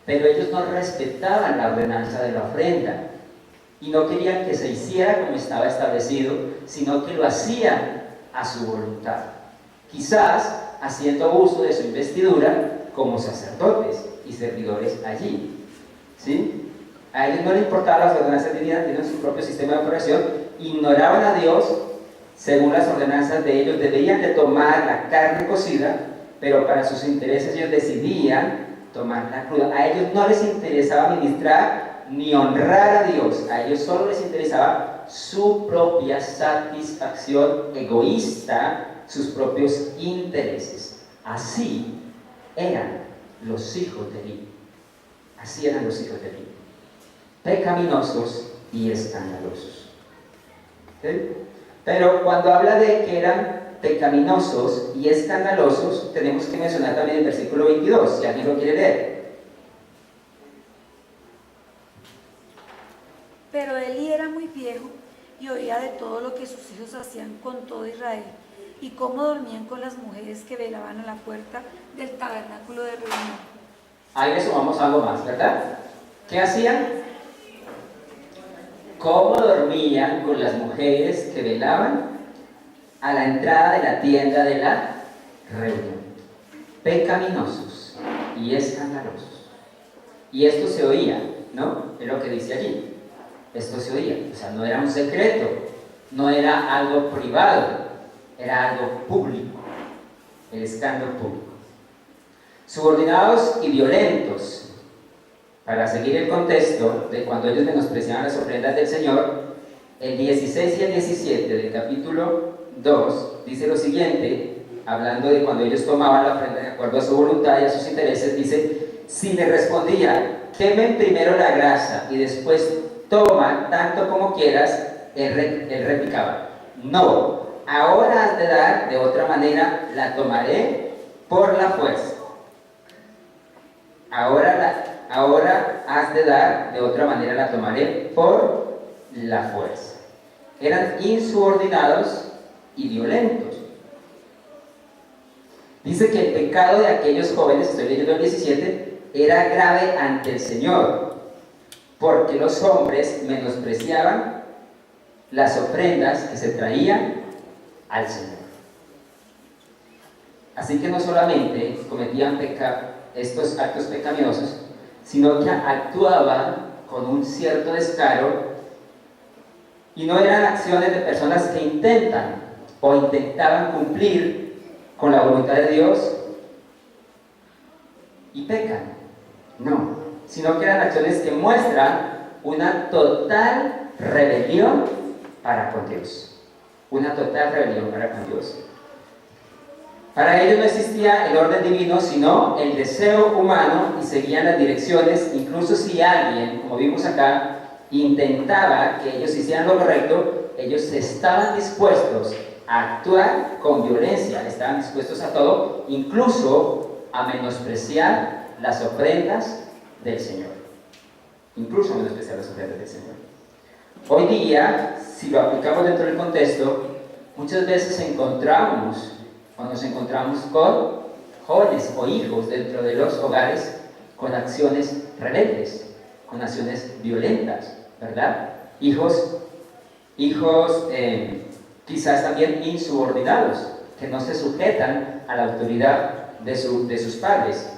pero ellos no respetaban la ordenanza de la ofrenda y no querían que se hiciera como estaba establecido, sino que lo hacían a su voluntad, quizás haciendo uso de su investidura como sacerdotes y servidores allí, ¿sí? A ellos no les importaban las ordenanzas divinas, tenían su propio sistema de operación, ignoraban a Dios. Según las ordenanzas de ellos, debían de tomar la carne cocida, pero para sus intereses ellos decidían tomar la cruda. A ellos no les interesaba ministrar ni honrar a Dios, a ellos solo les interesaba su propia satisfacción egoísta, sus propios intereses. Así eran los hijos de Eli. Así eran los hijos de Eli. Pecaminosos y escandalosos. ¿Sí? Pero cuando habla de que eran pecaminosos y escandalosos, tenemos que mencionar también el versículo 22, si alguien lo quiere leer. Pero Eli era muy viejo y oía de todo lo que sus hijos hacían con todo Israel y cómo dormían con las mujeres que velaban a la puerta del tabernáculo de reunión. Ahí le sumamos algo más, ¿verdad? ¿Qué hacían? Cómo dormían con las mujeres que velaban a la entrada de la tienda de la reunión. Pecaminosos y escandalosos. Y esto se oía, ¿no? Es lo que dice allí. Esto se oía, o sea, no era un secreto, no era algo privado, era algo público, el escándalo público. Subordinados y violentos. Para seguir el contexto de cuando ellos menospreciaban las ofrendas del Señor, el 16 y el 17 del capítulo 2 dice lo siguiente, hablando de cuando ellos tomaban la ofrenda de acuerdo a su voluntad y a sus intereses, dice: si le respondía, quemen primero la grasa y después toma tanto como quieras, él replicaba: no, ahora has de dar, de otra manera la tomaré por la fuerza. Ahora has de dar, de otra manera la tomaré por la fuerza. Eran insubordinados y violentos. Dice que el pecado de aquellos jóvenes, estoy leyendo el 17, era grave ante el Señor, porque los hombres menospreciaban las ofrendas que se traían al Señor. Así que no solamente cometían estos actos pecaminosos, sino que actuaban con un cierto descaro Y no eran acciones de personas que intentan o intentaban cumplir con la voluntad de Dios y pecan. No, sino que eran acciones que muestran una total rebelión para con Dios. Una total rebelión para con Dios. Para ellos no existía el orden divino, sino el deseo humano, y seguían las direcciones, incluso si alguien, como vimos acá, intentaba que ellos hicieran lo correcto, ellos estaban dispuestos a actuar con violencia, estaban dispuestos a todo, incluso a menospreciar las ofrendas del Señor. Incluso a menospreciar las ofrendas del Señor. Hoy día, si lo aplicamos dentro del contexto, muchas veces nos encontramos con jóvenes o hijos dentro de los hogares con acciones rebeldes, con acciones violentas, ¿verdad? Hijos quizás también insubordinados, que no se sujetan a la autoridad de sus padres.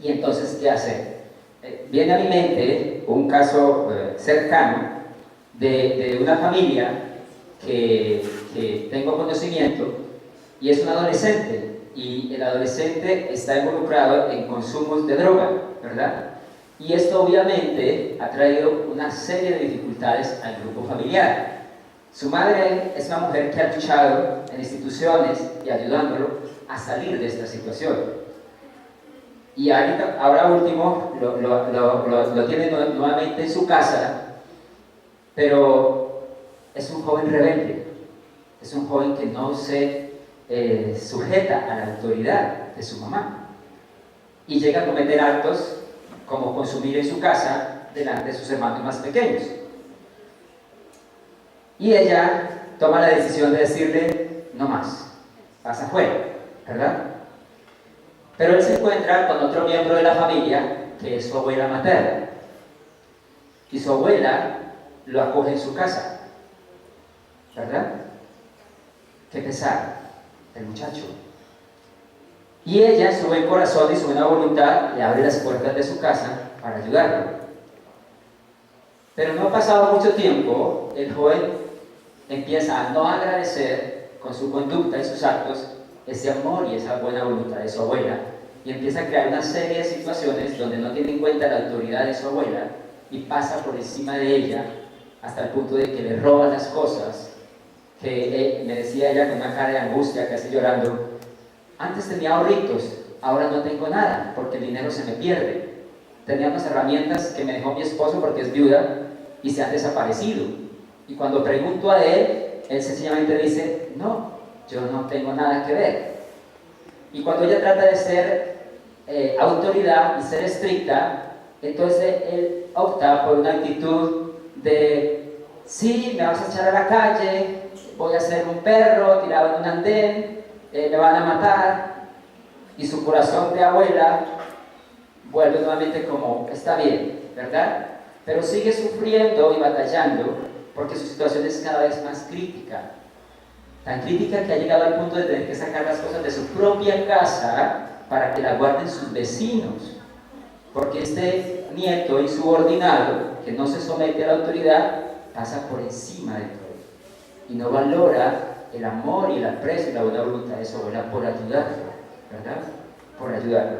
Y entonces, ¿qué hacen? Viene a mi mente un caso cercano de una familia que tengo conocimiento, y es un adolescente, y el adolescente está involucrado en consumos de droga, ¿verdad? Y esto obviamente ha traído una serie de dificultades al grupo familiar. Su madre es una mujer que ha luchado en instituciones y ayudándolo a salir de esta situación. Y ahora último lo tiene nuevamente en su casa, pero es un joven rebelde, es un joven que no se sujeta a la autoridad de su mamá y llega a cometer actos como consumir en su casa delante de sus hermanos más pequeños. Y ella toma la decisión de decirle, no más, pasa afuera, ¿verdad? Pero él se encuentra con otro miembro de la familia, que es su abuela materna. Y su abuela lo acoge en su casa, ¿verdad? Qué pesar del muchacho. Y ella, en su buen corazón y su buena voluntad, le abre las puertas de su casa para ayudarlo. Pero no ha pasado mucho tiempo, el joven empieza a no agradecer con su conducta y sus actos ese amor y esa buena voluntad de su abuela, y empieza a crear una serie de situaciones donde no tiene en cuenta la autoridad de su abuela y pasa por encima de ella hasta el punto de que le roba las cosas, que me decía ella con una cara de angustia, casi llorando, antes tenía ahorritos, ahora no tengo nada porque el dinero se me pierde. Tenía unas herramientas que me dejó mi esposo porque es viuda y se han desaparecido. Y cuando pregunto a él sencillamente dice, no, yo no tengo nada que ver. Y cuando ella trata de ser autoridad y ser estricta, entonces él opta por una actitud de, sí, me vas a echar a la calle, voy a ser un perro tirado en un andén, me van a matar. Y su corazón de abuela vuelve nuevamente como, está bien, ¿verdad? Pero sigue sufriendo y batallando porque su situación es cada vez más crítica. Tan crítica que ha llegado al punto de tener que sacar las cosas de su propia casa para que la guarden sus vecinos. Porque este nieto insubordinado, que no se somete a la autoridad, pasa por encima de todo. Y no valora el amor y el aprecio y la buena voluntad de su abuela por ayudarlo, ¿verdad? Por ayudarlo.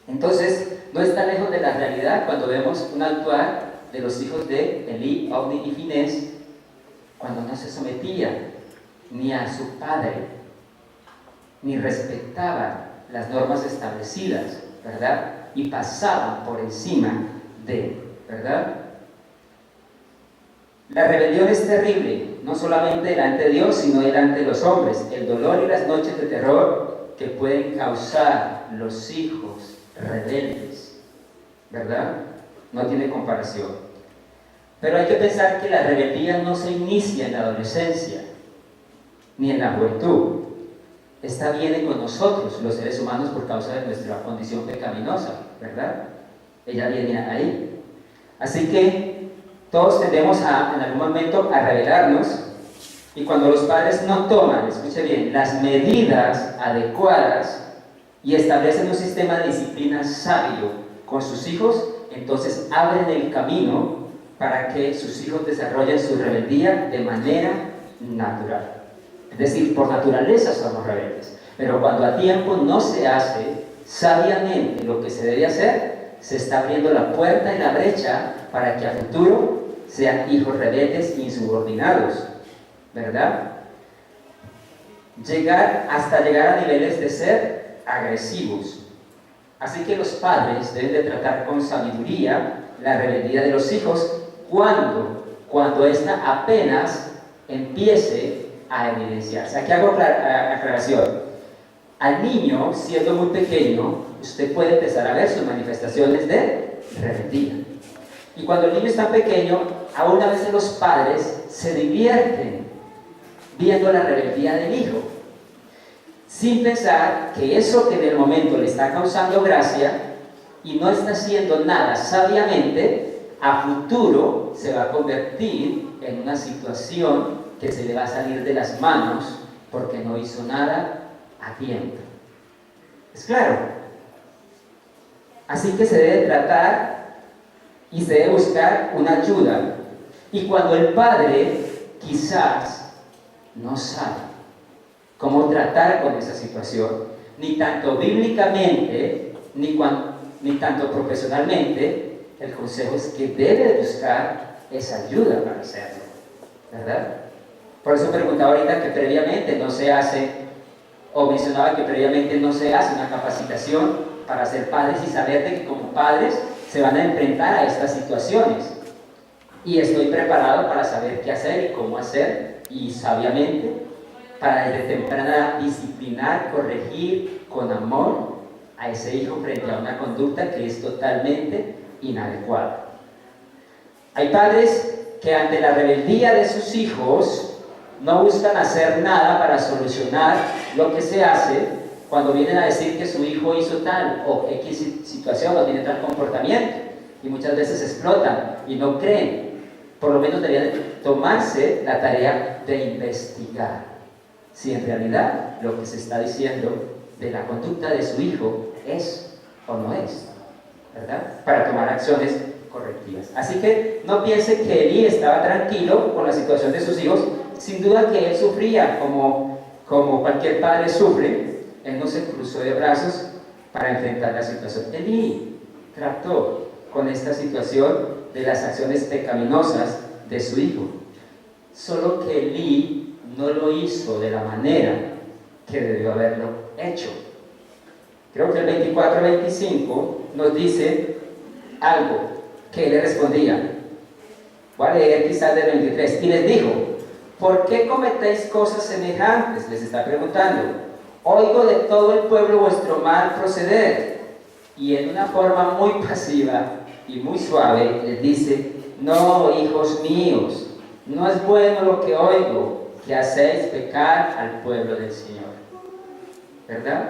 Entonces, no está lejos de la realidad cuando vemos un actuar de los hijos de Elí, Ofni y Finés, cuando no se sometían ni a su padre, ni respetaban las normas establecidas, ¿verdad? Y pasaban por encima de él, ¿verdad? La rebelión es terrible, no solamente delante de Dios, sino delante de los hombres. El dolor y las noches de terror que pueden causar los hijos rebeldes, ¿verdad? No tiene comparación. Pero hay que pensar que la rebeldía no se inicia en la adolescencia, ni en la juventud. Esta viene con nosotros, los seres humanos, por causa de nuestra condición pecaminosa, ¿verdad? Ella viene ahí. Así que todos tendemos en algún momento a rebelarnos, y cuando los padres no toman, escuche bien, las medidas adecuadas y establecen un sistema de disciplina sabio con sus hijos, entonces abren el camino para que sus hijos desarrollen su rebeldía de manera natural. Es decir, por naturaleza somos rebeldes, pero cuando a tiempo no se hace sabiamente lo que se debe hacer, se está abriendo la puerta y la brecha para que a futuro sean hijos rebeldes e insubordinados, ¿verdad? Hasta llegar a niveles de ser agresivos. Así que los padres deben de tratar con sabiduría la rebeldía de los hijos cuando ésta apenas empiece a evidenciarse. Aquí hago aclaración. Al niño, siendo muy pequeño, usted puede empezar a ver sus manifestaciones de rebeldía. Y cuando el niño está pequeño, aún a veces los padres se divierten viendo la rebeldía del hijo, sin pensar que eso que en el momento le está causando gracia y no está haciendo nada sabiamente, a futuro se va a convertir en una situación que se le va a salir de las manos porque no hizo nada a tiempo. ¿Es claro? Así que se debe tratar y se debe buscar una ayuda. Y cuando el padre quizás no sabe cómo tratar con esa situación, ni tanto bíblicamente, ni tanto profesionalmente, el consejo es que debe buscar esa ayuda para hacerlo, ¿verdad? Por eso preguntaba ahorita que previamente no se hace, o mencionaba que previamente no se hace una capacitación para ser padres y saber de que como padres se van a enfrentar a estas situaciones. Y estoy preparado para saber qué hacer y cómo hacer, y sabiamente, para desde temprana disciplinar, corregir con amor a ese hijo frente a una conducta que es totalmente inadecuada. Hay padres que ante la rebeldía de sus hijos no buscan hacer nada para solucionar lo que se hace cuando vienen a decir que su hijo hizo tal o X situación o tiene tal comportamiento, y muchas veces explotan y no creen. Por lo menos deberían tomarse la tarea de investigar si en realidad lo que se está diciendo de la conducta de su hijo es o no es, ¿verdad? Para tomar acciones correctivas. Así que no piense que Elí estaba tranquilo con la situación de sus hijos. Sin duda que él sufría como cualquier padre sufre. Él no se cruzó de brazos para enfrentar la situación. Elí trató con esta situación de las acciones pecaminosas de su hijo, solo que Elí no lo hizo de la manera que debió haberlo hecho. Creo que el 24-25 nos dice algo que él le respondía. Voy a leer quizás del 23. Y les dijo: ¿por qué cometéis cosas semejantes? Les está preguntando. Oigo de todo el pueblo vuestro mal proceder. Y en una forma muy pasiva y muy suave les dice: no, hijos míos, no es bueno lo que oigo, que hacéis pecar al pueblo del Señor. ¿Verdad?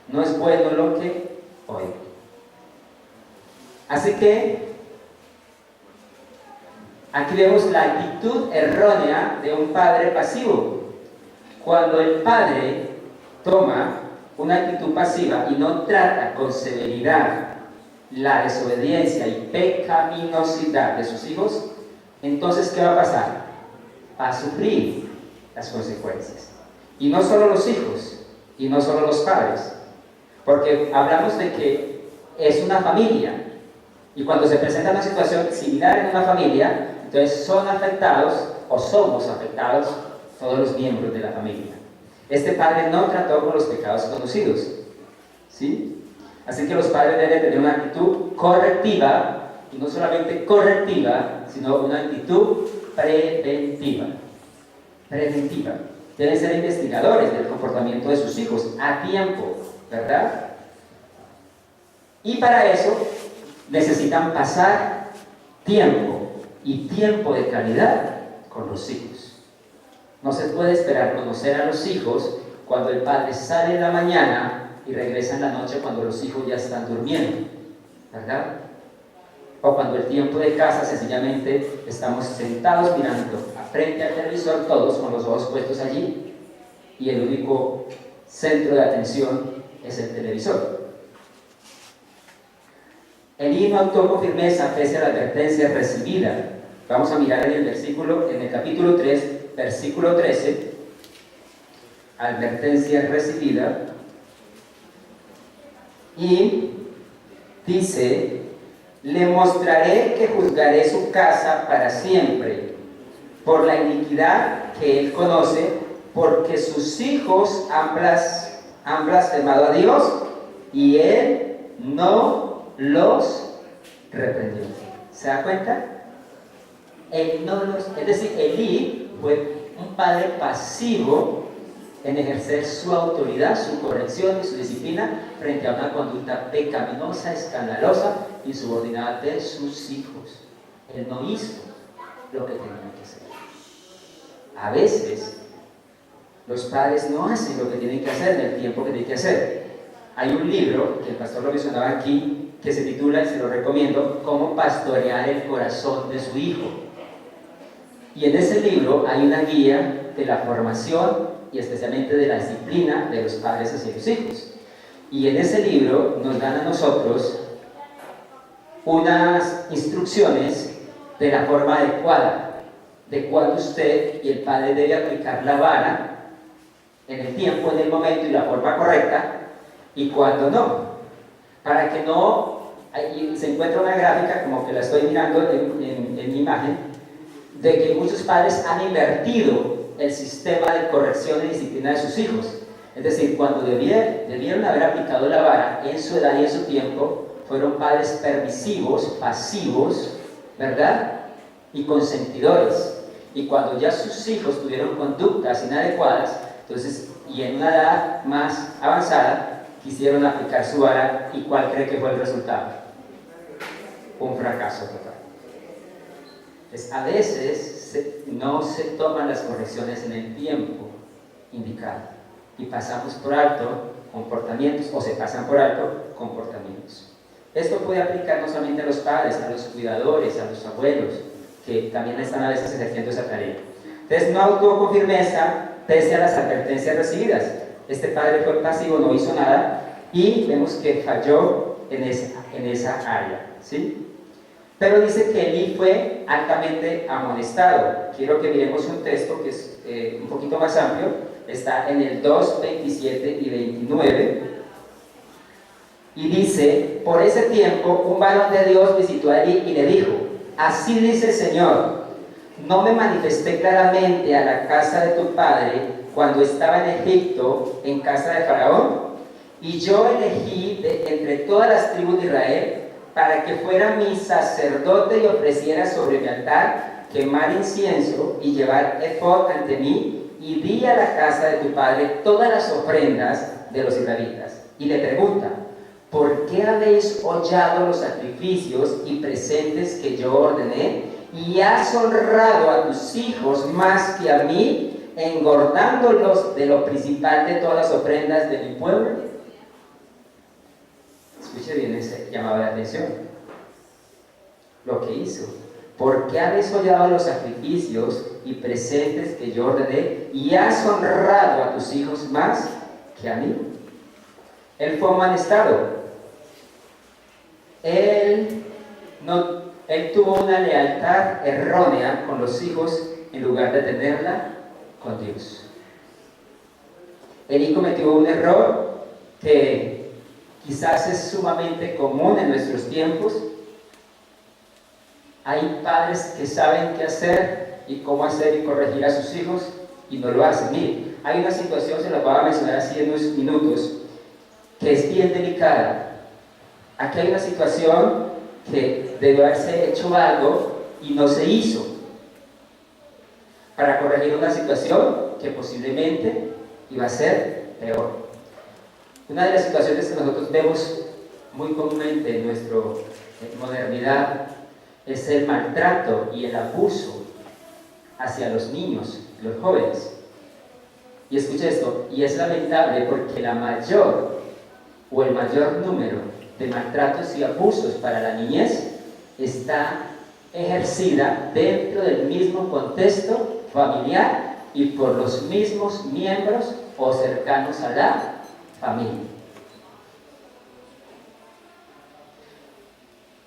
No es bueno lo que oigo. Así que aquí vemos la actitud errónea de un padre pasivo. Cuando el padre toma una actitud pasiva y no trata con severidad la desobediencia y pecaminosidad de sus hijos, entonces ¿qué va a pasar? Va a sufrir las consecuencias. Y no solo los hijos, y no solo los padres, porque hablamos de que es una familia, y cuando se presenta una situación similar en una familia, entonces son afectados, o somos afectados, todos los miembros de la familia. Este padre no trató con los pecados conocidos, ¿sí? Así que los padres deben tener una actitud correctiva, y no solamente correctiva, sino una actitud preventiva. Preventiva. Deben ser investigadores del comportamiento de sus hijos a tiempo, ¿verdad? Y para eso necesitan pasar tiempo, y tiempo de calidad, con los hijos. No se puede esperar conocer a los hijos cuando el padre sale en la mañana y regresa en la noche cuando los hijos ya están durmiendo, ¿verdad? O cuando el tiempo de casa sencillamente estamos sentados mirando frente al televisor, todos con los ojos puestos allí, y el único centro de atención es el televisor. Elí no actuó con firmeza pese a la advertencia recibida, Vamos a mirar en el capítulo 3, versículo 13, advertencia recibida, y dice: le mostraré que juzgaré su casa para siempre, por la iniquidad que él conoce, porque sus hijos han blasfemado a Dios, y él no los reprendió. ¿Se da cuenta? Es decir, Elí fue un padre pasivo en ejercer su autoridad, su corrección y su disciplina frente a una conducta pecaminosa, escandalosa y subordinada de sus hijos. Él no hizo lo que tenía que hacer. A veces, los padres no hacen lo que tienen que hacer en el tiempo que tienen que hacer. Hay un libro, que el pastor lo mencionaba aquí, que se titula, y se lo recomiendo, Cómo pastorear el corazón de su hijo. Y en ese libro hay una guía de la formación y especialmente de la disciplina de los padres hacia los hijos. Y en ese libro nos dan a nosotros unas instrucciones de la forma adecuada, de cuándo usted y el padre debe aplicar la vara en el tiempo, en el momento y la forma correcta, y cuándo no, para que no, ahí se encuentra una gráfica como que la estoy mirando en mi imagen, de que muchos padres han invertido el sistema de corrección y disciplina de sus hijos. Es decir, cuando debieron haber aplicado la vara en su edad y en su tiempo, fueron padres permisivos, pasivos, ¿verdad? Y consentidores. Y cuando ya sus hijos tuvieron conductas inadecuadas, entonces, y en una edad más avanzada, quisieron aplicar su vara, ¿y cuál cree que fue el resultado? Un fracaso total. Entonces, a veces no se toman las correcciones en el tiempo indicado y pasamos por alto comportamientos, o se pasan por alto comportamientos. Esto puede aplicar no solamente a los padres, a los cuidadores, a los abuelos, que también están a veces ejerciendo esa tarea. Entonces, no actuó con firmeza pese a las advertencias recibidas. Este padre fue pasivo, no hizo nada, y vemos que falló en esa área, ¿sí? Pero dice que Elí fue altamente amonestado. Quiero que miremos un texto que es un poquito más amplio. Está en el 2, 27 y 29. Y dice: por ese tiempo un varón de Dios visitó a Elí y le dijo: así dice el Señor, ¿no me manifesté claramente a la casa de tu padre cuando estaba en Egipto, en casa de Faraón? Y yo elegí entre todas las tribus de Israel para que fuera mi sacerdote y ofreciera sobre mi altar quemar incienso y llevar efod ante mí, y di a la casa de tu padre todas las ofrendas de los israelitas. Y le pregunta: ¿por qué habéis hollado los sacrificios y presentes que yo ordené? Y has honrado a tus hijos más que a mí, engordándolos de lo principal de todas las ofrendas de mi pueblo. Escuche bien ese llamado de atención. Lo que hizo. ¿Por qué habéis hollado los sacrificios y presentes que yo ordené? Y has honrado a tus hijos más que a mí. Él fue amonestado. Él tuvo una lealtad errónea con los hijos en lugar de tenerla con Dios. Elí cometió un error que quizás es sumamente común en nuestros tiempos. Hay padres que saben qué hacer y cómo hacer y corregir a sus hijos y no lo hacen. Mire, hay una situación, se la voy a mencionar así en unos minutos, que es bien delicada. Aquí hay una situación que debió haberse hecho algo y no se hizo para corregir una situación que posiblemente iba a ser peor. Una de las situaciones que nosotros vemos muy comúnmente en nuestra modernidad es el maltrato y el abuso hacia los niños, los jóvenes. Y escuche esto, y es lamentable porque el mayor número de maltratos y abusos para la niñez está ejercida dentro del mismo contexto familiar y por los mismos miembros o cercanos a la familia.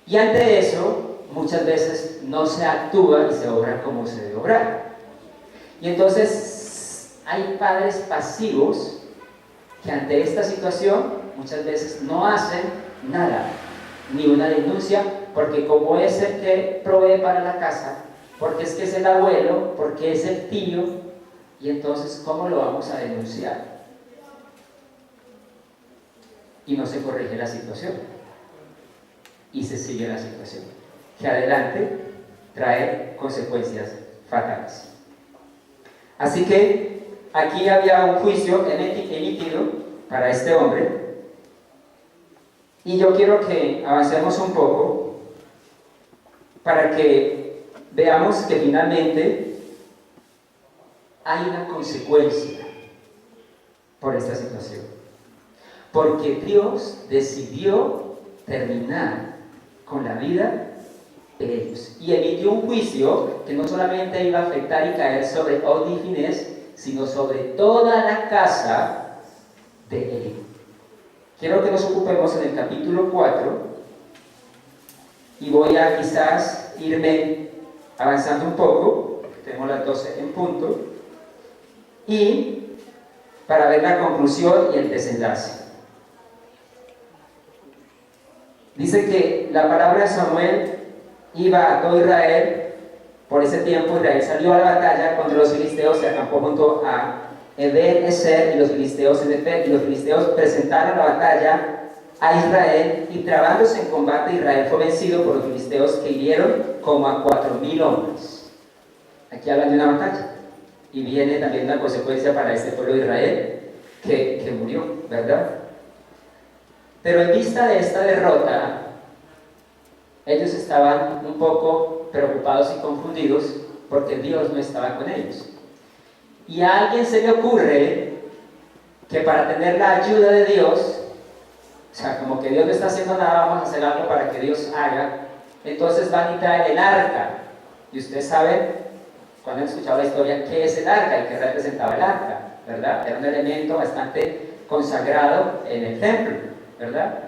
Y ante eso, muchas veces no se actúa y se obra como se debe obrar. Y entonces hay padres pasivos que ante esta situación muchas veces no hacen nada, ni una denuncia, porque como es el que provee para la casa, porque es que es el abuelo, porque es el tío, y entonces ¿cómo lo vamos a denunciar? Y no se corrige la situación, y se sigue la situación, que adelante trae consecuencias fatales. Así que aquí había un juicio emitido para este hombre, y yo quiero que avancemos un poco para que veamos que finalmente hay una consecuencia por esta situación, porque Dios decidió terminar con la vida de ellos y emitió un juicio que no solamente iba a afectar y caer sobre Ofni y Finés, sino sobre toda la casa de Eli. Quiero que nos ocupemos en el capítulo 4 y voy a quizás irme avanzando un poco, tenemos las 12 en punto, y para ver la conclusión y el desenlace. Dice que la palabra de Samuel iba a todo Israel. Por ese tiempo Israel salió a la batalla contra los filisteos, se acampó junto a Ebenezer y los filisteos en Efet, y los filisteos presentaron la batalla a Israel, y trabándose en combate Israel fue vencido por los filisteos, que hirieron como a 4,000 hombres. Aquí hablan de una batalla, y viene también una consecuencia para este pueblo de Israel que murió, ¿verdad? Pero en vista de esta derrota, ellos estaban un poco preocupados y confundidos porque Dios no estaba con ellos. Y a alguien se le ocurre que para tener la ayuda de Dios, o sea, como que Dios no está haciendo nada, vamos a hacer algo para que Dios haga. Entonces van y traen el arca. Y ustedes saben, cuando han escuchado la historia, qué es el arca y qué representaba el arca, ¿verdad? Era un elemento bastante consagrado en el templo, ¿verdad?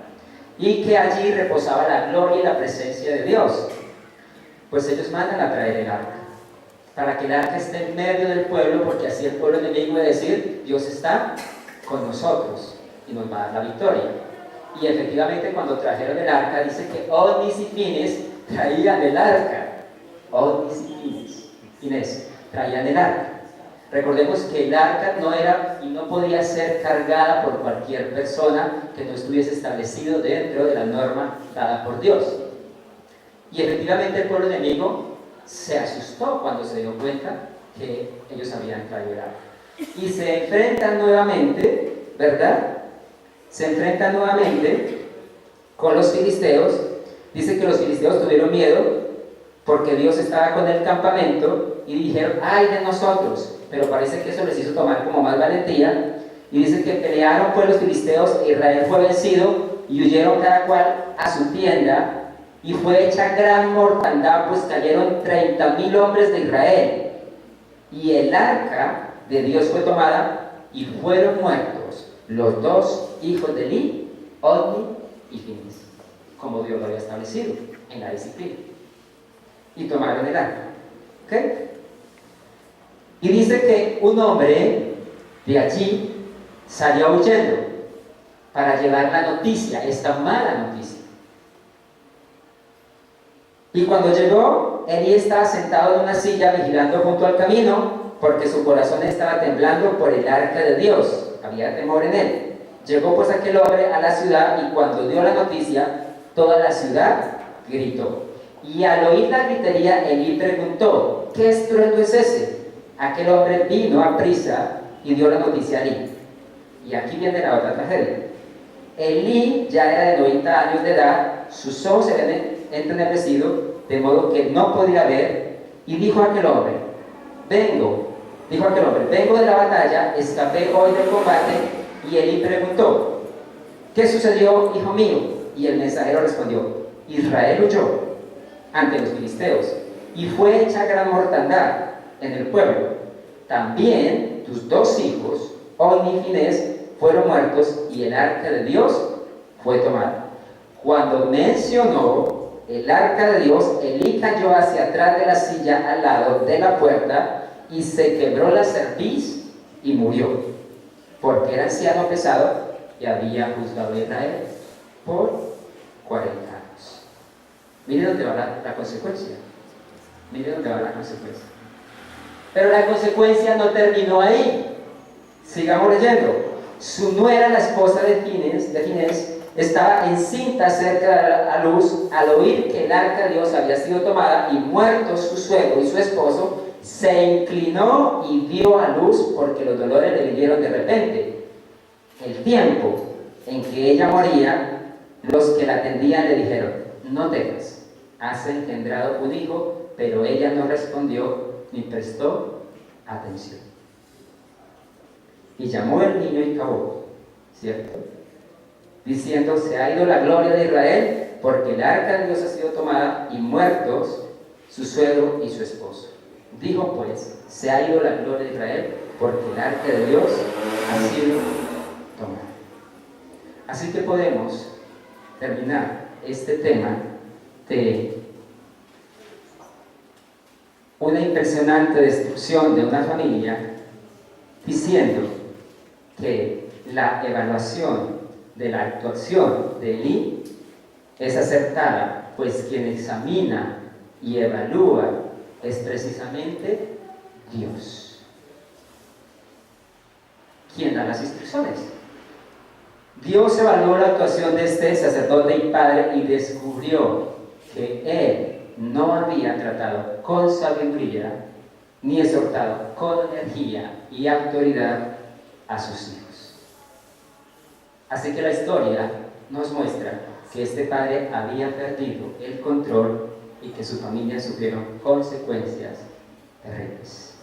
Y que allí reposaba la gloria y la presencia de Dios. Pues ellos mandan a traer el arca, para que el arca esté en medio del pueblo, porque así el pueblo enemigo va a decir, Dios está con nosotros y nos va a dar la victoria. Y efectivamente cuando trajeron el arca, dice que Ofni y Finés traían el arca. Ofni y Finés traían el arca. Recordemos que el arca no era y no podía ser cargada por cualquier persona que no estuviese establecido dentro de la norma dada por Dios. Y efectivamente el pueblo enemigo se asustó cuando se dio cuenta que ellos habían traído el arca. Y se enfrentan nuevamente, ¿verdad? Se enfrentan nuevamente con los filisteos. Dice que los filisteos tuvieron miedo porque Dios estaba con el campamento y dijeron, ¡ay de nosotros! Pero parece que eso les hizo tomar como más valentía. Y dice que pelearon pues los filisteos, e Israel fue vencido y huyeron cada cual a su tienda. Y fue hecha gran mortandad, pues cayeron 30,000 hombres de Israel. Y el arca de Dios fue tomada y fueron muertos los 2 hijos de Eli, Ofni y Finés, como Dios lo había establecido en la disciplina. Y tomaron el arca. ¿Ok? Y dice que un hombre de allí salió huyendo para llevar la noticia, esta mala noticia. Y cuando llegó, Eli estaba sentado en una silla vigilando junto al camino, porque su corazón estaba temblando por el arca de Dios. Había temor en él. Llegó pues aquel hombre a la ciudad, y cuando dio la noticia, toda la ciudad gritó. Y al oír la gritería, Eli preguntó, ¿qué estruendo es ese? Aquel hombre vino a prisa y dio la noticia a Eli. Y aquí viene la otra tragedia. Eli ya era de 90 años de edad, sus ojos se habían entenebrecido, de modo que no podía ver, y dijo a aquel hombre, vengo de la batalla, escapé hoy del combate. Y Eli preguntó, ¿qué sucedió, hijo mío? Y el mensajero respondió, Israel huyó ante los filisteos, y fue hecha gran mortandad en el pueblo. También tus 2 hijos, Ofni y Finés, fueron muertos, y el arca de Dios fue tomada. Cuando mencionó el arca de Dios, Elí cayó hacia atrás de la silla al lado de la puerta y se quebró la cerviz y murió, porque era anciano pesado y había juzgado a Israel por 40 años. Mire dónde va la consecuencia. Mire dónde va la consecuencia. Pero la consecuencia no terminó ahí. Sigamos leyendo. Su nuera, la esposa de Finés, estaba encinta cerca a luz al oír que el arca de Dios había sido tomada y muerto su suegro y su esposo, se inclinó y dio a luz porque los dolores le vinieron de repente. El tiempo en que ella moría, los que la atendían le dijeron: no temas, has engendrado un hijo, pero ella no respondió ni prestó atención. Y llamó el niño y cavó, ¿cierto? Diciendo: se ha ido la gloria de Israel, porque el arca de Dios ha sido tomada y muertos su suegro y su esposo. Dijo pues: se ha ido la gloria de Israel, porque el arca de Dios ha sido tomada. Así que podemos terminar este tema de una impresionante destrucción de una familia diciendo que la evaluación de la actuación de Elí es acertada, pues quien examina y evalúa es precisamente Dios. ¿Quién da las instrucciones? Dios evaluó la actuación de este sacerdote y padre y descubrió que él no había tratado con sabiduría ni exhortado con energía y autoridad a sus hijos. Así que la historia nos muestra que este padre había perdido el control y que su familia sufrieron consecuencias terribles.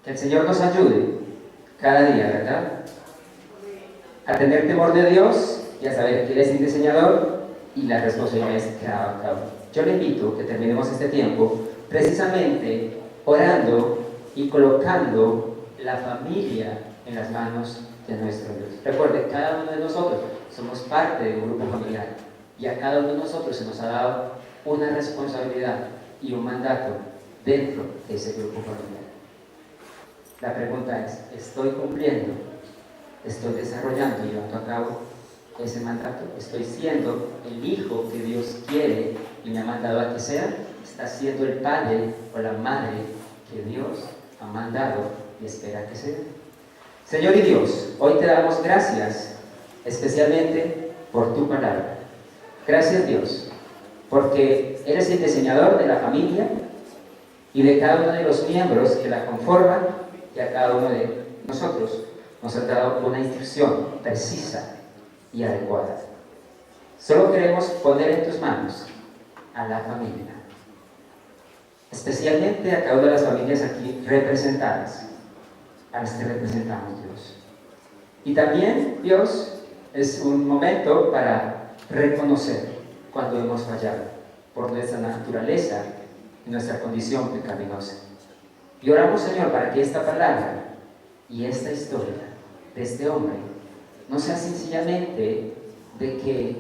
Que el Señor nos ayude cada día, ¿verdad?, a tener temor de Dios y a saber que Él es el diseñador y las responsabilidades que cada uno. Yo le invito a que terminemos este tiempo precisamente orando y colocando la familia en las manos de nuestro Dios. Recuerde, cada uno de nosotros somos parte de un grupo familiar y a cada uno de nosotros se nos ha dado una responsabilidad y un mandato dentro de ese grupo familiar. La pregunta es: ¿estoy cumpliendo? ¿Estoy desarrollando y llevando a cabo ese mandato? ¿Estoy siendo el hijo que Dios quiere y me ha mandado a que sea? ¿Está siendo el padre o la madre que Dios ha mandado y espera que sea? Señor y Dios, hoy te damos gracias especialmente por tu palabra. Gracias, Dios, porque eres el diseñador de la familia y de cada uno de los miembros que la conforman, y a cada uno de nosotros nos has dado una instrucción precisa y adecuada. Solo queremos poner en tus manos a la familia, especialmente a cada una de las familias aquí representadas, a las que representamos, Dios. Y también, Dios, es un momento para reconocer cuando hemos fallado por nuestra naturaleza y nuestra condición pecaminosa. Y oramos, Señor, para que esta palabra y esta historia de este hombre no sea sencillamente de que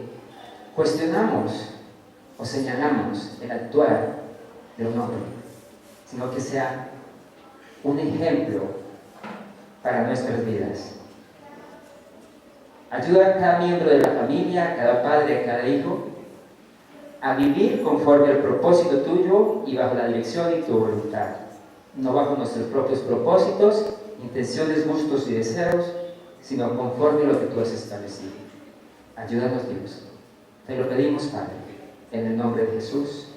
cuestionamos o señalamos el actuar de un hombre, sino que sea un ejemplo para nuestras vidas. Ayuda a cada miembro de la familia, a cada padre, a cada hijo, a vivir conforme al propósito tuyo y bajo la dirección y tu voluntad, no bajo nuestros propios propósitos, intenciones, gustos y deseos, sino conforme a lo que tú has establecido. Ayúdanos, Dios. Te lo pedimos, Padre, en el nombre de Jesús.